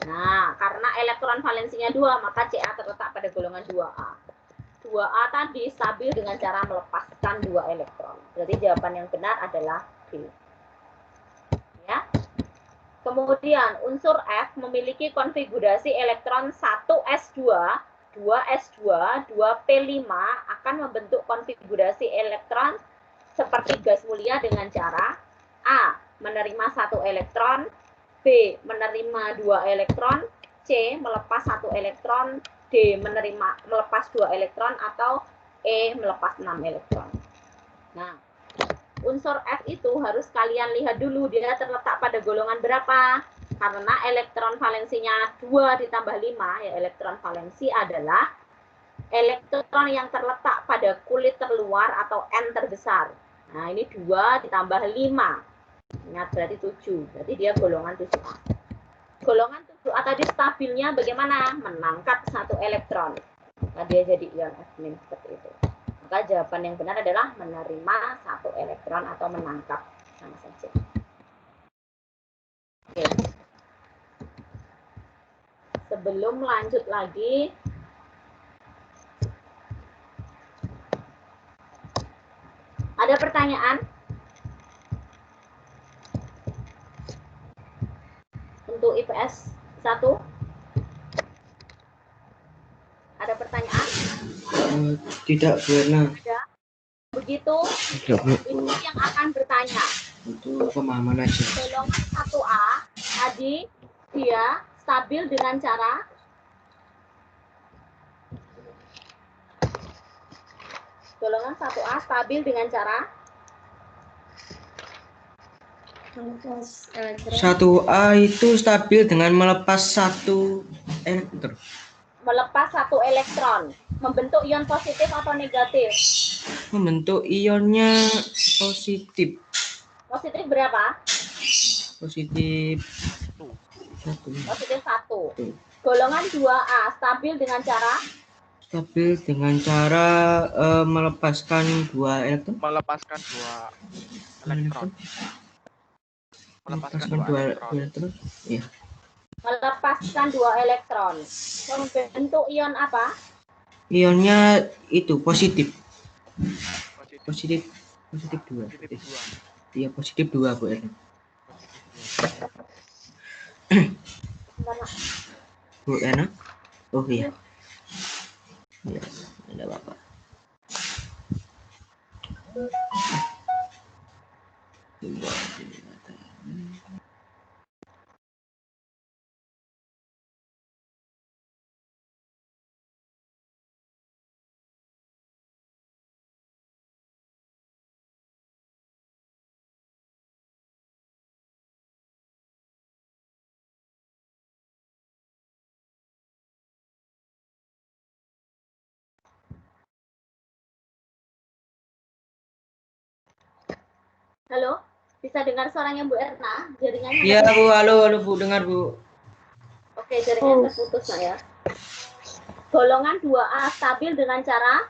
Nah, karena elektron valensinya 2, maka Ca terletak pada golongan 2A. 2A tadi stabil dengan cara melepaskan 2 elektron. Berarti jawaban yang benar adalah B. Ya. Kemudian unsur F memiliki konfigurasi elektron 1s2, 2s2, 2p5 akan membentuk konfigurasi elektron seperti gas mulia dengan cara A. Menerima 1 elektron, B. Menerima 2 elektron, C. Melepas 1 elektron, D. Melepas 2 elektron, atau E. Melepas 6 elektron. Nah, unsur F itu harus kalian lihat dulu dia terletak pada golongan berapa. Karena elektron valensinya 2 ditambah 5, ya elektron valensi adalah elektron yang terletak pada kulit terluar atau N terbesar. Nah, ini 2 ditambah 5. Ingat berarti 7. Berarti dia golongan 7A. Golongan 7A tadi stabilnya bagaimana? Menangkap 1 elektron. Nah, dia jadi ion F- seperti itu. Maka jawaban yang benar adalah menerima 1 elektron atau menangkap, sama saja. Oke. Sebelum lanjut lagi, ada pertanyaan? Untuk IPS 1? Ada pertanyaan? Tidak, Bu Erna. Ada. Begitu, ini yang akan bertanya. Untuk pemahaman aja. Golongan 1A tadi dia stabil dengan cara golongan 1A stabil dengan cara 1A itu stabil dengan melepas 1 elektron. melepas 1 elektron, membentuk ion positif atau negatif? Membentuk ionnya positif. Positif berapa? Positif 1. Positif 1. Golongan 2A stabil dengan cara Stabil dengan cara melepaskan 2 elektron. Melepaskan 2 elektron. Melepaskan 2 elektron. Iya. Melepaskan 2 elektron. Membentuk ion apa? Ionnya itu positif. Positif. Positif 2. Positif 2. Iya, positif 2, Bu Erna. Positif 2. Mana? Bu Erna? Oh iya. Iya, enggak apa-apa. Halo, bisa dengar suaranya Bu Erna? Jaringannya Iya, ada- Bu. Halo, Bu. Dengar, Bu. Oke, jaringannya terputus nah ya. Golongan 2A stabil dengan cara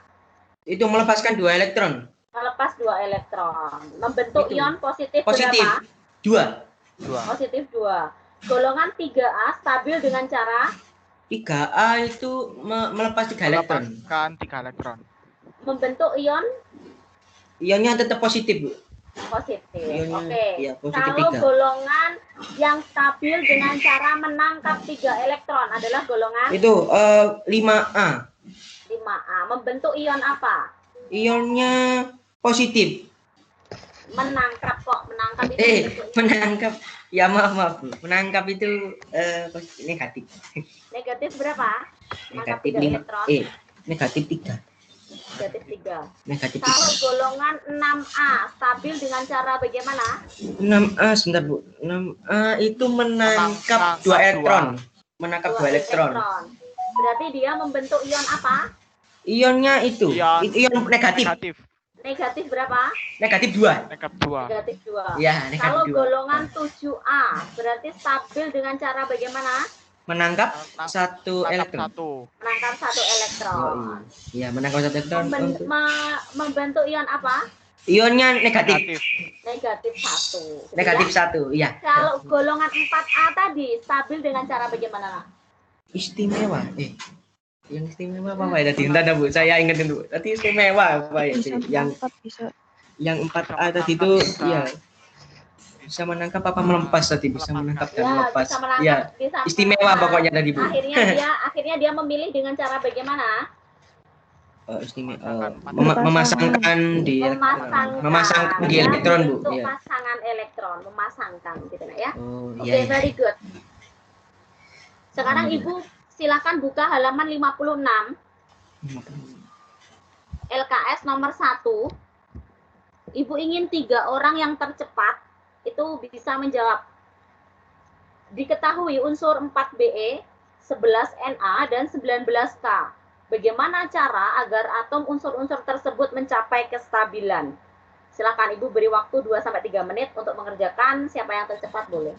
Itu melepaskan 2 elektron. melepas 2 elektron. Membentuk Itu. ion positif Positif berapa? 2. 2. Positif 2. Golongan 3A stabil dengan cara 3A itu melepas 3 elektron. Melepaskan 3 elektron. membentuk ion Ionnya tetap positif, Bu. positif. Ionnya, Oke. iya, positif Kalau 3. golongan yang stabil dengan cara menangkap 3 elektron adalah golongan Itu 5A. 5A. Membentuk ion apa? Ionnya positif. Menangkap kok, menangkap itu membentuk ion. Menangkap. Ya maaf, Bu. Menangkap itu negatif. Negatif berapa? Menangkap Negatif 3 5. elektron. Negatif 3. Negatif 3. Negatif Kalau 3. golongan 6A stabil dengan cara bagaimana? 6A, sebentar, Bu. 6A itu menangkap 2 elektron. Menangkap 2 elektron. Berarti dia membentuk ion apa? Ionnya itu. Ion Itu ion negatif. Negatif. Negatif berapa? Negatif 2. Negatif 2. Negatif 2. Ya, negatif Kalau 2. golongan 7A berarti stabil dengan cara bagaimana? Menangkap 1 elektron. Menangkap 1 elektron. Iya, menangkap 1 elektron. Membentuk ion apa? Ionnya negatif. Negatif 1. Negatif 1, iya. Kalau golongan 4A tadi stabil dengan cara bagaimana? Istimewa. Yang istimewa apa ya tadi? Entar Bu, saya ingetin dulu. Tadi istimewa apa ya? Yang 4A tadi itu ya bisa menangkap apa melepas tadi? Bisa menangkap dan melepas. Bisa menangkap, Ya, bisa istimewa melepas. pokoknya tadi, Bu. Akhirnya dia memilih dengan cara bagaimana? Istimewa memasangkan di elektron, Bu. Untuk Ya. pasangan elektron, memasangkan gitu ya. Oh, Oke, iya. very good. Sekarang Ibu silakan buka halaman 56. LKS nomor 1. Ibu ingin 3 orang yang tercepat itu bisa menjawab. Diketahui unsur 4Be, 11Na, dan 19K. Bagaimana cara agar atom unsur-unsur tersebut mencapai kestabilan? Silakan Ibu beri waktu 2-3 menit untuk mengerjakan. Siapa yang tercepat boleh.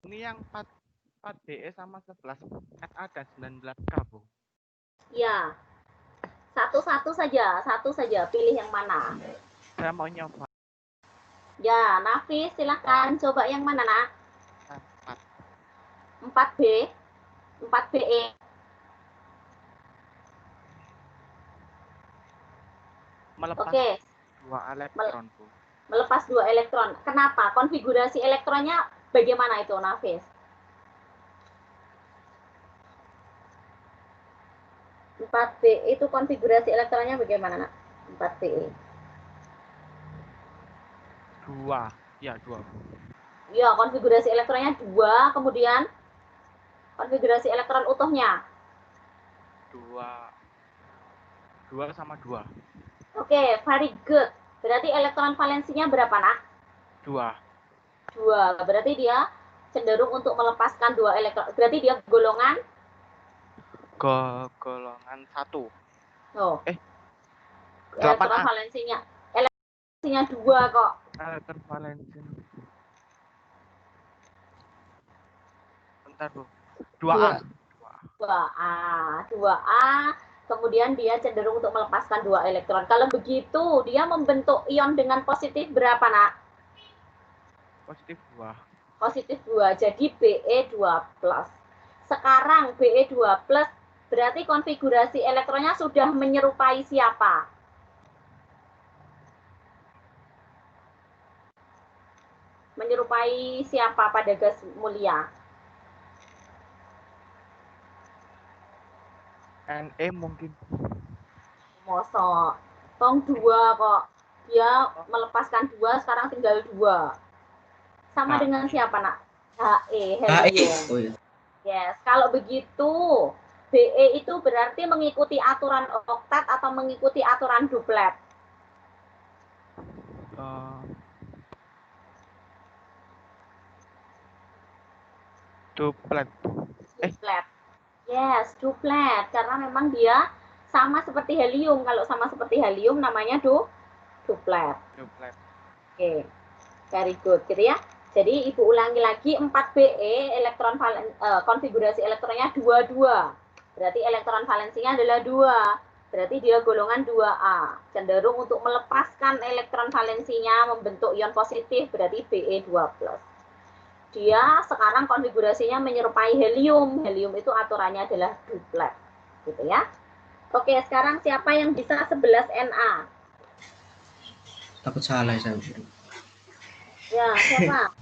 Ini yang 4BE sama 11Na dan 19K, Bu. Ya, satu saja, pilih yang mana. Saya mau nyoba Ya, Nafis silahkan coba yang mana nak? 4. 4B, 4BE. Melepas Oke, 2 elektron, Bu. melepas 2 elektron. Kenapa? Konfigurasi elektronnya bagaimana itu, Nafis? 4B itu konfigurasi elektronnya bagaimana, nak? 4BE. 2. Ya, 2, Bu. Ya, konfigurasi elektronnya 2, kemudian konfigurasi elektron utuhnya. 2 sama 2. Oke, very good. Berarti elektron valensinya berapa, nak? 2. 2. Berarti dia cenderung untuk melepaskan 2 elektron. Berarti dia golongan? Golongan 1. Oh. 8A. Elektron valensinya 2 kok. Elektron valensi. Bentar, Bu. 2A. 2A. 2A. Kemudian dia cenderung untuk melepaskan 2 elektron. Kalau begitu, dia membentuk ion dengan positif berapa, nak? Positif 2. Positif 2. Jadi Be2+. Sekarang Be2+, berarti konfigurasi elektronnya sudah menyerupai siapa? Menyerupai siapa pada gas mulia? Ne mungkin. Mosok. Tong 2 kok. Dia melepaskan 2, sekarang tinggal 2. Sama dengan siapa, nak? He, helium. Oh, iya. Yes, kalau begitu Be itu berarti mengikuti aturan oktat atau mengikuti aturan duplet? Duplet. Duplet. Yes, duplet. Karena memang dia sama seperti helium. Kalau sama seperti helium namanya duplet. Duplet. Oke, very good, gitu ya. Jadi Ibu ulangi lagi 4Be elektron konfigurasi elektronnya 22. Berarti elektron valensinya adalah 2. Berarti dia golongan 2A. Cenderung untuk melepaskan elektron valensinya membentuk ion positif, berarti Be2+. Dia sekarang konfigurasinya menyerupai helium. Helium itu aturannya adalah duplet. Gitu ya. Oke, sekarang siapa yang bisa 11 Na? Takut salah saya. Ya, siapa?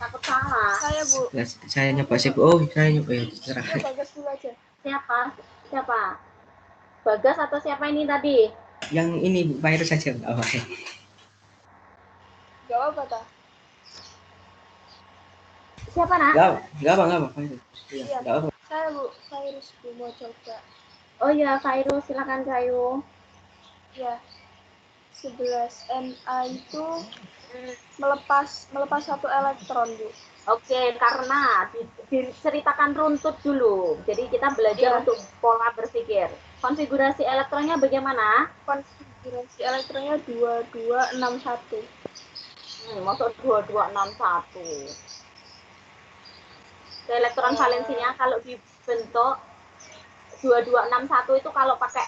Takut salah. Saya, Bu. Ya, saya nyoba sih, Bu. Oh, saya nyoba ya. Terserah. Bagas dulu aja. Siapa? Bagas atau siapa ini tadi? Yang ini virus saja. Oh, Gak apa-apa, tak? Siapa, nak? Enggak apa. Iya. Enggak apa. Saya, Bu. Virus, Bu. Mau coba. Oh ya, Kairu, silakan Kairu. Ya. 11 Na itu melepas 1 elektron, Bu. Oke, karena diceritakan runtut dulu. Jadi kita belajar Iya. untuk pola berpikir. Konfigurasi elektronnya bagaimana? Konfigurasi elektronnya 2261. Masuk 2261. Elektron valensinya kalau dibentuk 2261 itu kalau pakai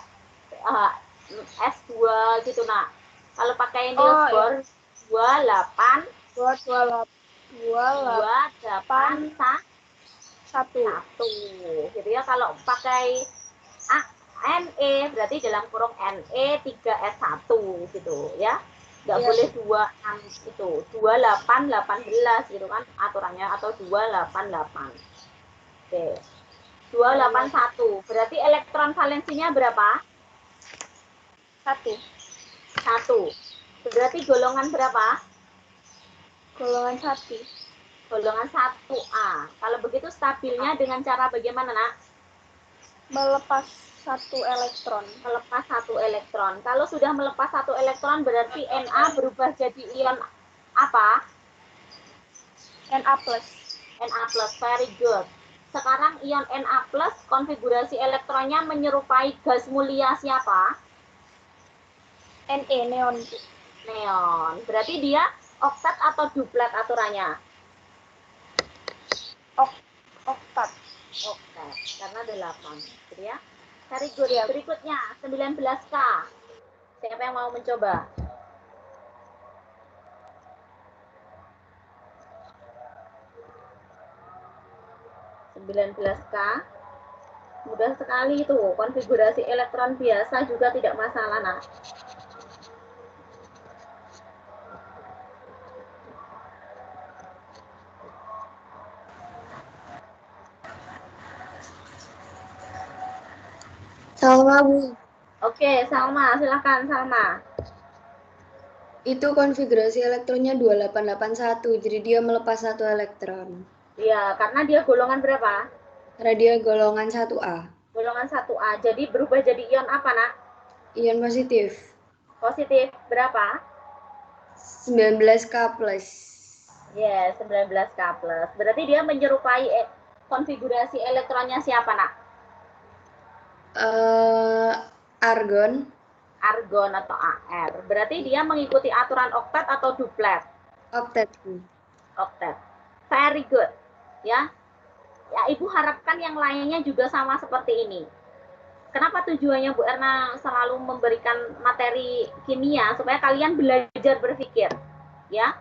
S2 gitu, nak. Kalau pakai Niels Bohr 28 1 gitu ya. Kalau pakai Ne berarti dalam kurung Ne 3S1 gitu ya. Nggak boleh 26 itu 2818 gitu kan aturannya, atau 288. Oke. 281 berarti elektron valensinya berapa? 1. Berarti golongan berapa? Golongan 1. Golongan 1A. Kalau begitu stabilnya dengan cara bagaimana, nak? Melepas 1 elektron. Melepas 1 elektron. Kalau sudah melepas 1 elektron berarti Na berubah jadi ion apa? Na+. Very good. Sekarang ion Na+, konfigurasi elektronnya menyerupai gas mulia siapa? Ne, neon. Neon. Berarti dia oktat atau duplet aturannya? Oktat. Oktat, karena 8. Gitu ya. Very good. Berikutnya, 19K. Siapa yang mau mencoba? K. Mudah sekali itu. Konfigurasi elektron biasa juga tidak masalah, nah. Salma, Bu. Oke, Salma, silakan Salma. Itu konfigurasi elektronnya 2881, jadi dia melepas 1 elektron. Iya, karena dia golongan berapa? Karena dia golongan 1A. Golongan 1A. Jadi berubah jadi ion apa, nak? Ion positif. Positif berapa? 19K plus. Ya, 19K plus. Berarti dia menyerupai konfigurasi elektronnya siapa, Nak? Argon. Argon atau AR. Berarti dia mengikuti aturan oktet atau duplet? Oktet. Oktet. Very good. Ya. Ya, Ibu harapkan yang lainnya juga sama seperti ini. Kenapa tujuannya Bu Erna selalu memberikan materi kimia supaya kalian belajar berpikir, ya.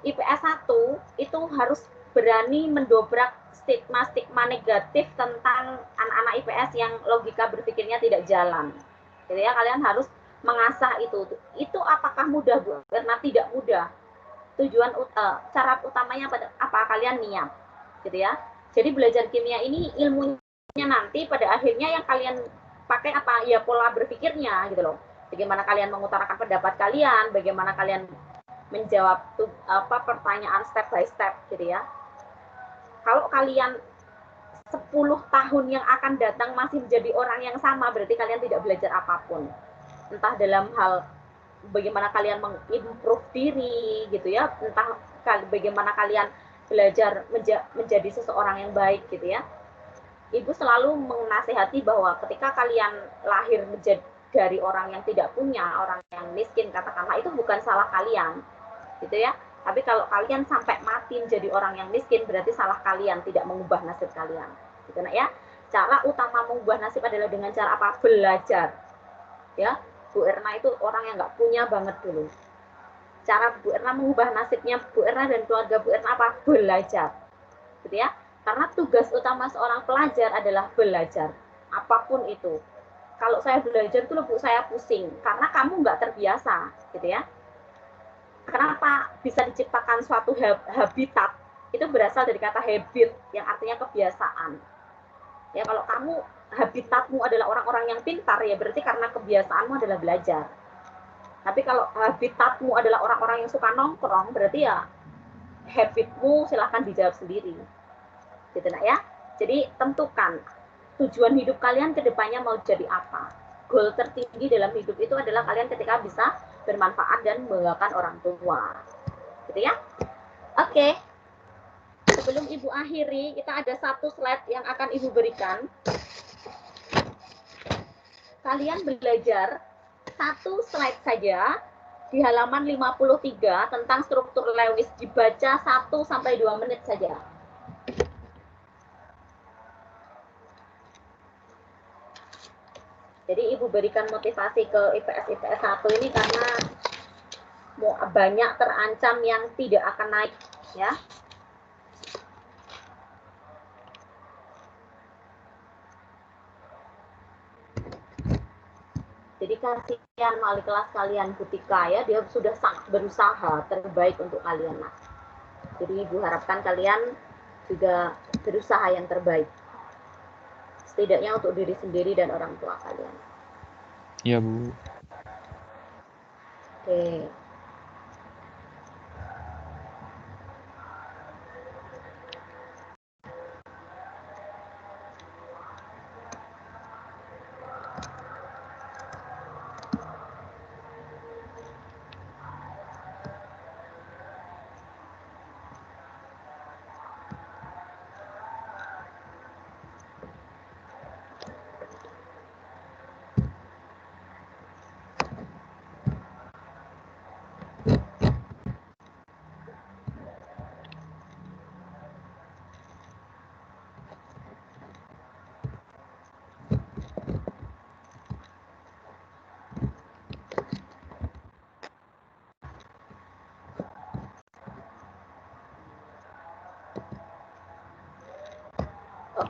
IPS 1 itu harus berani mendobrak stigma-stigma negatif tentang anak-anak IPS yang logika berpikirnya tidak jalan. Jadi ya, kalian harus mengasah itu. Itu apakah mudah, Bu? Karena tidak mudah. Tujuan cara utamanya apa? Kalian niat, gitu ya. Jadi belajar kimia ini ilmunya nanti pada akhirnya yang kalian pakai apa? Ya pola berpikirnya, gitu loh. Bagaimana kalian mengutarakan pendapat kalian, bagaimana kalian menjawab pertanyaan step by step, gitu ya. Kalau kalian 10 tahun yang akan datang masih menjadi orang yang sama, berarti kalian tidak belajar apapun. Entah dalam hal bagaimana kalian mengimprove diri, gitu ya, entah bagaimana kalian belajar menjadi seseorang yang baik, gitu ya. Ibu selalu menasehati bahwa ketika kalian lahir menjadi dari orang yang tidak punya, orang yang miskin, katakanlah, itu bukan salah kalian, gitu ya. Tapi kalau kalian sampai mati menjadi orang yang miskin, berarti salah kalian, tidak mengubah nasib kalian, gitu nak ya. Cara utama mengubah nasib adalah dengan cara apa? Belajar, ya. Bu Erna itu orang yang nggak punya banget dulu. Cara Bu Erna mengubah nasibnya Bu Erna dan keluarga Bu Erna apa? Belajar, gitu ya. Karena tugas utama seorang pelajar adalah belajar, apapun itu. Kalau saya belajar itu Bu, saya pusing karena kamu nggak terbiasa, gitu ya. Kenapa bisa diciptakan suatu habitat? Itu berasal dari kata habit yang artinya kebiasaan. Ya, kalau kamu habitatmu adalah orang-orang yang pintar, ya berarti karena kebiasaanmu adalah belajar. Tapi kalau habitatmu adalah orang-orang yang suka nongkrong, berarti ya habitmu silahkan dijawab sendiri. Gitu nak ya. Jadi tentukan tujuan hidup kalian ke depannya mau jadi apa. Goal tertinggi dalam hidup itu adalah kalian ketika bisa bermanfaat dan membanggakan orang tua. Gitu ya. Oke. Sebelum Ibu akhiri, kita ada satu slide yang akan Ibu berikan. Kalian belajar satu slide saja di halaman 53 tentang struktur Lewis, dibaca 1 sampai 2 menit saja. Jadi Ibu berikan motivasi ke IPS 1 ini karena banyak terancam yang tidak akan naik, ya. Jadi kasihan wali kelas kalian Butika ya, dia sudah sangat berusaha terbaik untuk kalian. Nah, jadi Ibu harapkan kalian juga berusaha yang terbaik. Setidaknya untuk diri sendiri dan orang tua kalian. Iya, Bu. Oke.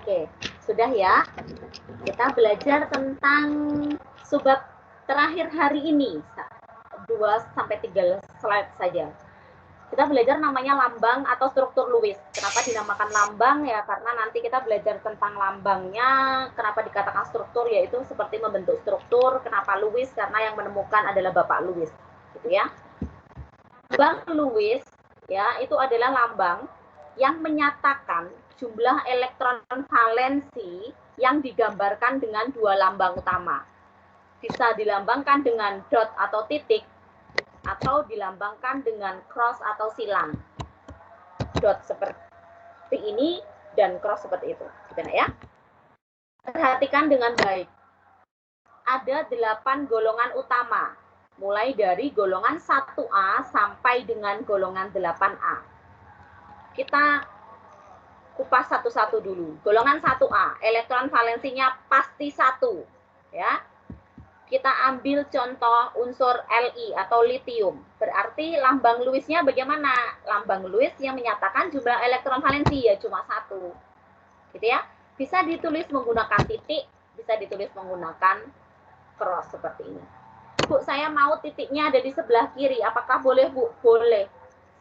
Oke, sudah ya. Kita belajar tentang subbab terakhir hari ini. 2 sampai 3 slide saja. Kita belajar namanya lambang atau struktur Lewis. Kenapa dinamakan lambang ya? Karena nanti kita belajar tentang lambangnya. Kenapa dikatakan struktur? Yaitu seperti membentuk struktur. Kenapa Lewis? Karena yang menemukan adalah Bapak Lewis, gitu ya. Lambang Lewis ya, itu adalah lambang yang menyatakan jumlah elektron valensi yang digambarkan dengan 2 lambang utama. bisa dilambangkan dengan dot atau titik, atau dilambangkan dengan cross atau silang. Dot seperti ini dan cross seperti itu. Gitu ya. Perhatikan dengan baik. Ada 8 golongan utama, mulai dari golongan 1A sampai dengan golongan 8A. Kita kupas satu-satu dulu. Golongan 1A, elektron valensinya pasti 1. Ya. Kita ambil contoh unsur Li atau litium. Berarti lambang Lewis-nya bagaimana? Lambang Lewis yang menyatakan jumlah elektron valensi ya cuma 1. Gitu ya. Bisa ditulis menggunakan titik, bisa ditulis menggunakan cross seperti ini. Bu, saya mau titiknya ada di sebelah kiri. Apakah boleh, Bu? Boleh.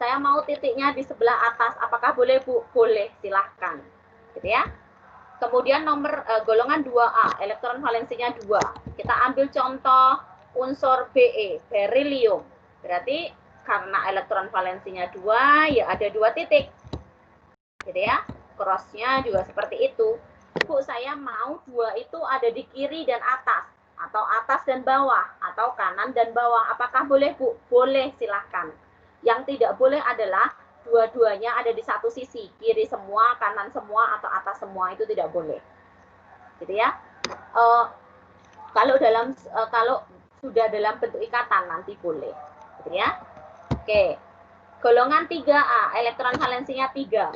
Saya mau titiknya di sebelah atas. Apakah boleh, Bu? Boleh. Silahkan. Gitu ya. Kemudian nomor golongan 2A, elektron valensinya 2. Kita ambil contoh unsur Be, berilium. Berarti karena elektron valensinya 2, ya ada 2 titik. Gitu ya. Cross-nya juga seperti itu. Bu, saya mau 2 itu ada di kiri dan atas, atau atas dan bawah, atau kanan dan bawah. Apakah boleh, Bu? Boleh, silahkan. Yang tidak boleh adalah dua-duanya ada di satu sisi, kiri semua, kanan semua, atau atas semua, itu tidak boleh. Gitu ya. Kalau sudah dalam bentuk ikatan nanti boleh. Gitu ya. Oke. Golongan 3A, elektron valensinya 3.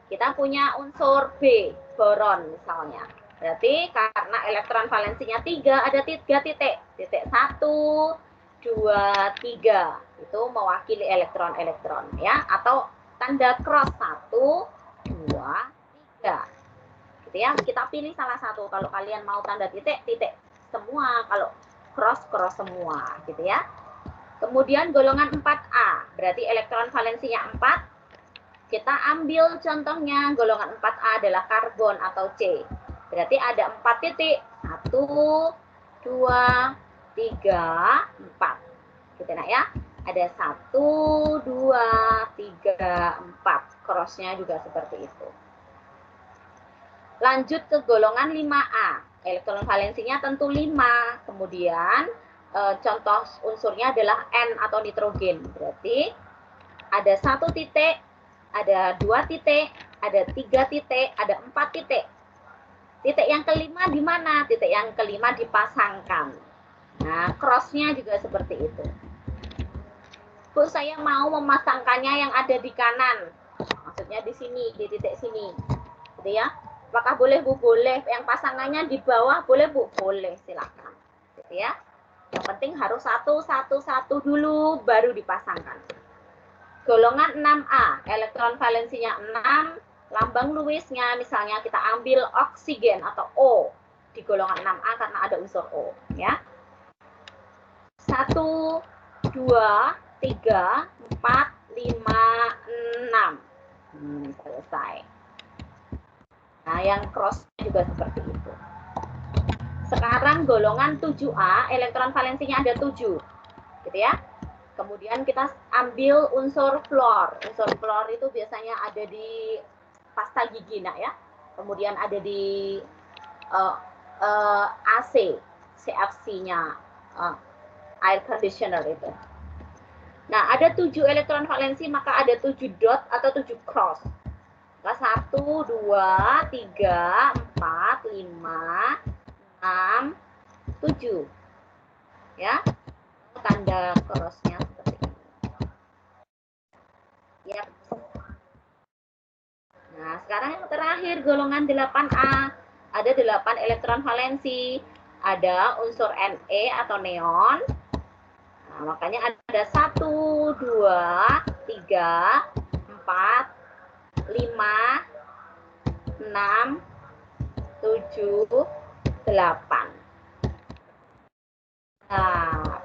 Kita punya unsur B, boron misalnya. Berarti karena elektron valensinya 3, ada 3 titik. Titik 1, 2, 3. Itu mewakili elektron-elektron ya, atau tanda cross 1, 2, 3. Gitu ya. Kita pilih salah satu. Kalau kalian mau tanda titik, titik semua. Kalau cross, cross semua, gitu ya. Kemudian golongan 4A, berarti elektron valensinya 4. Kita ambil contohnya, golongan 4A adalah karbon atau C. Berarti ada 4 titik. 1, 2, 3, 4. Gitu nah ya. Ada 1, 2, 3, 4. Cross-nya juga seperti itu. Lanjut ke golongan 5A. Elektron valensinya tentu 5. Kemudian contoh unsurnya adalah N atau nitrogen. Berarti ada 1 titik, ada 2 titik, ada 3 titik, ada 4 titik. Titik yang kelima di mana? Titik yang kelima dipasangkan. Nah, cross-nya juga seperti itu. Bu, saya mau memasangkannya yang ada di kanan. Maksudnya di sini, di titik sini. Gitu ya. Apakah boleh, Bu? Boleh. Yang pasangannya di bawah, boleh, Bu? Boleh, silakan. Gitu ya. Yang penting harus satu dulu, baru dipasangkan. Golongan 6A, elektron valensinya 6, lambang Lewis-nya misalnya kita ambil oksigen atau O di golongan 6A karena ada unsur O. Ya. 1, 2, 3, 4, 5, 6. Selesai. Nah, yang cross juga seperti itu. Sekarang golongan 7A, elektron valensinya ada 7. Gitu ya. Kemudian kita ambil unsur fluor. Unsur fluor itu biasanya ada di pasta gigi, nak ya. Kemudian ada di AC, CFC-nya, air conditioner itu. Nah, ada 7 elektron valensi, maka ada 7 dot atau 7 cross. 1, 2, 3, 4, 5, 6, 7. Ya. Tanda cross-nya seperti ini. Ya. Nah, sekarang yang terakhir golongan 8A. Ada 8 elektron valensi. Ada unsur Ne atau neon. Nah, makanya ada 1, 2, 3, 4, 5, 6, 7, 8. Nah,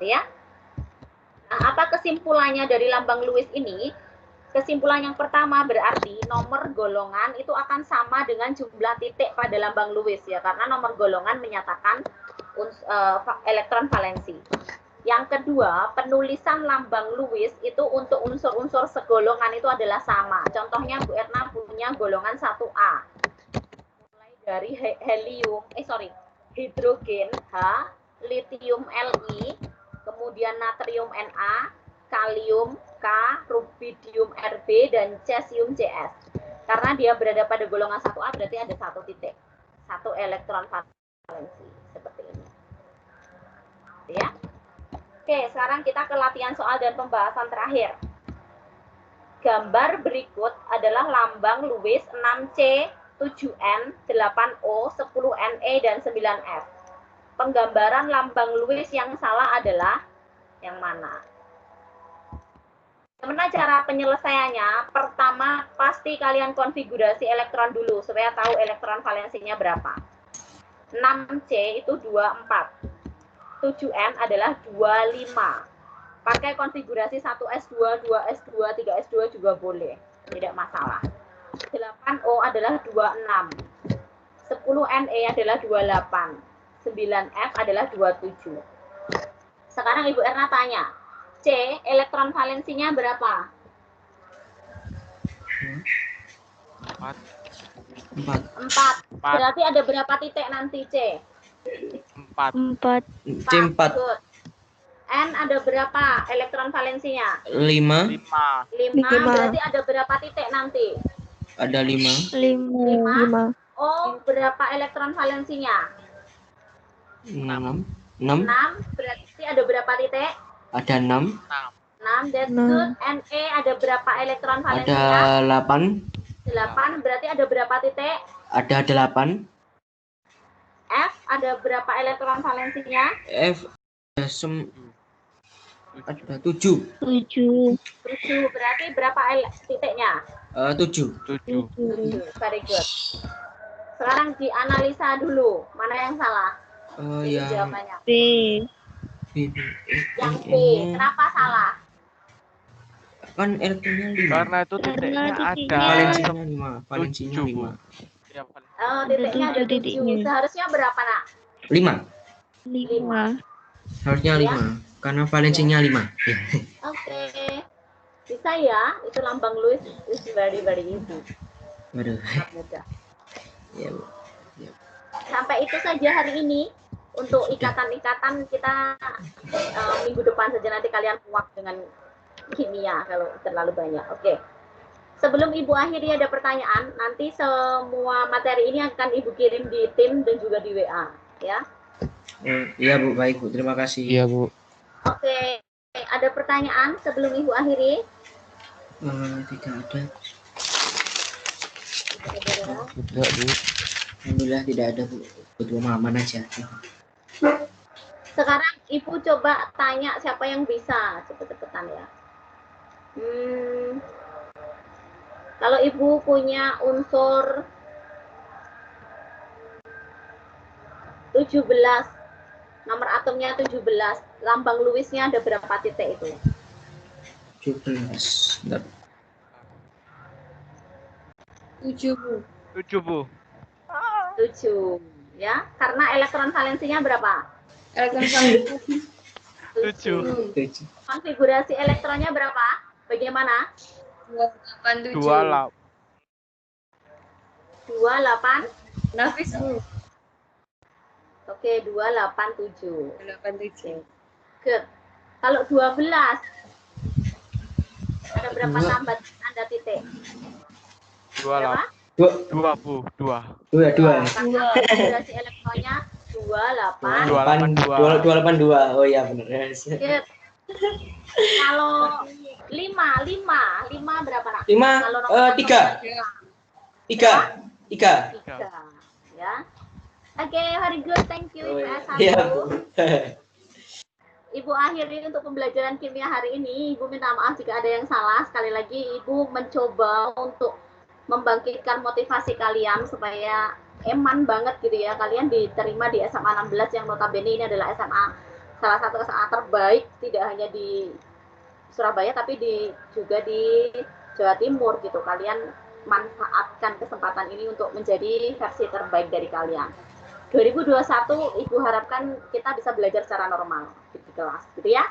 ya. Nah, apa kesimpulannya dari lambang Lewis ini? Kesimpulan yang pertama berarti nomor golongan itu akan sama dengan jumlah titik pada lambang Lewis ya, karena nomor golongan menyatakan elektron valensi. Yang kedua, penulisan lambang Lewis itu untuk unsur-unsur segolongan itu adalah sama. Contohnya Bu Erna punya golongan 1A. dari hidrogen H, litium Li, kemudian natrium Na, kalium K, rubidium Rb, dan cesium Cs. Karena dia berada pada golongan 1A berarti ada satu titik, satu elektron valensi seperti ini. Ya. Oke, sekarang kita ke latihan soal dan pembahasan terakhir. Gambar berikut adalah lambang Lewis 6C, 7N, 8O, 10Ne, dan 9F. Penggambaran lambang Lewis yang salah adalah yang mana? Gimana cara penyelesaiannya? Pertama, pasti kalian konfigurasi elektron dulu supaya tahu elektron valensinya berapa. 6C itu 24. 7N adalah 25. Pakai konfigurasi 1S2, 2S2, 3S2 juga boleh. Tidak masalah. 8O adalah 26. 10Ne adalah 28. 9F adalah 27. Sekarang Ibu Erna tanya, C, elektron valensinya berapa? 4. Berarti ada berapa titik nanti C? 4. C4. Good. N ada berapa elektron valensinya? 5. 5. Berarti ada berapa titik nanti? Ada 5. 5. O berapa elektron valensinya? 6. 6. Berarti ada berapa titik? Ada 6. 6. That's good. Ne ada berapa elektron Ada valensinya? 8. 8. Berarti ada berapa titik? Ada 8. F ada berapa elektron valensinya? F ada 7. 7. Berarti berapa titiknya? 7. 7. 7. Very good. Sekarang dianalisa dulu. Mana yang salah? Ini Yang jawabannya. B. Yang B. Kenapa salah? Kan elektronnya 5. Karena itu titiknya ada Valensinya 5. Valensinya 5. Ya, Oh, titiknya ada 7. Seharusnya berapa, Nak? 5. 5. Harusnya 5. Karena valensinya 5. Oke. Bisa ya? Itu lambang Lewis is very easy. Waduh. Sangat mudah. Ya, Bu. Sampai itu saja hari ini. Untuk ikatan-ikatan kita minggu depan saja, nanti kalian muak dengan kimia kalau terlalu banyak. Oke. Sebelum Ibu akhiri ada pertanyaan, nanti semua materi ini akan Ibu kirim di tim dan juga di WA, ya. Iya, Bu. Baik, Bu. Terima kasih. Iya, Bu. Oke. Ada pertanyaan sebelum Ibu akhiri? Tidak ada. Tidak, Bu. Alhamdulillah tidak ada, Bu. Butuh pemahaman aja. Sekarang Ibu coba tanya siapa yang bisa, cepet-cepetan ya. Kalau Ibu punya unsur 17, nomor atomnya 17, lambang Lewisnya ada berapa titik itu? 17. Bentar. 7, Bu. 7, Bu. 7, ya. Karena elektron valensinya berapa? Elektron valensi 7. 7. Konfigurasi elektronnya berapa? Bagaimana? 287. 28. Nafis, Bu. Oke, 287. 87. Good. Kalau 12, ada berapa tambah tanda titik? 2, Berapa? Bu. 2. 2. Karena konfigurasi elektronnya 28. 282. Oh iya benar. Good. Kalau 5 berapa, Nak? 5. Kalau nomor 3. 3. 3. 3, ya. Oke, very good. Thank you, IPS 1. Iya, Bu. Ibu akhiri untuk pembelajaran kimia hari ini. Ibu minta maaf jika ada yang salah. Sekali lagi, Ibu mencoba untuk membangkitkan motivasi kalian supaya eman banget gitu ya. Kalian diterima di SMA 16 yang notabene ini adalah SMA, salah satu SMA terbaik, tidak hanya di Surabaya tapi juga di Jawa Timur gitu. Kalian manfaatkan kesempatan ini untuk menjadi versi terbaik dari kalian. 2021 Ibu harapkan kita bisa belajar secara normal di kelas gitu ya.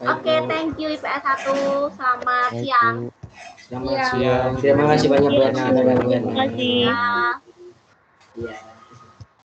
Oke, thank you IPS 1. Selamat siang. Selamat siang. Terima kasih banyak Bu Erna. Terima kasih. Ya. Iya.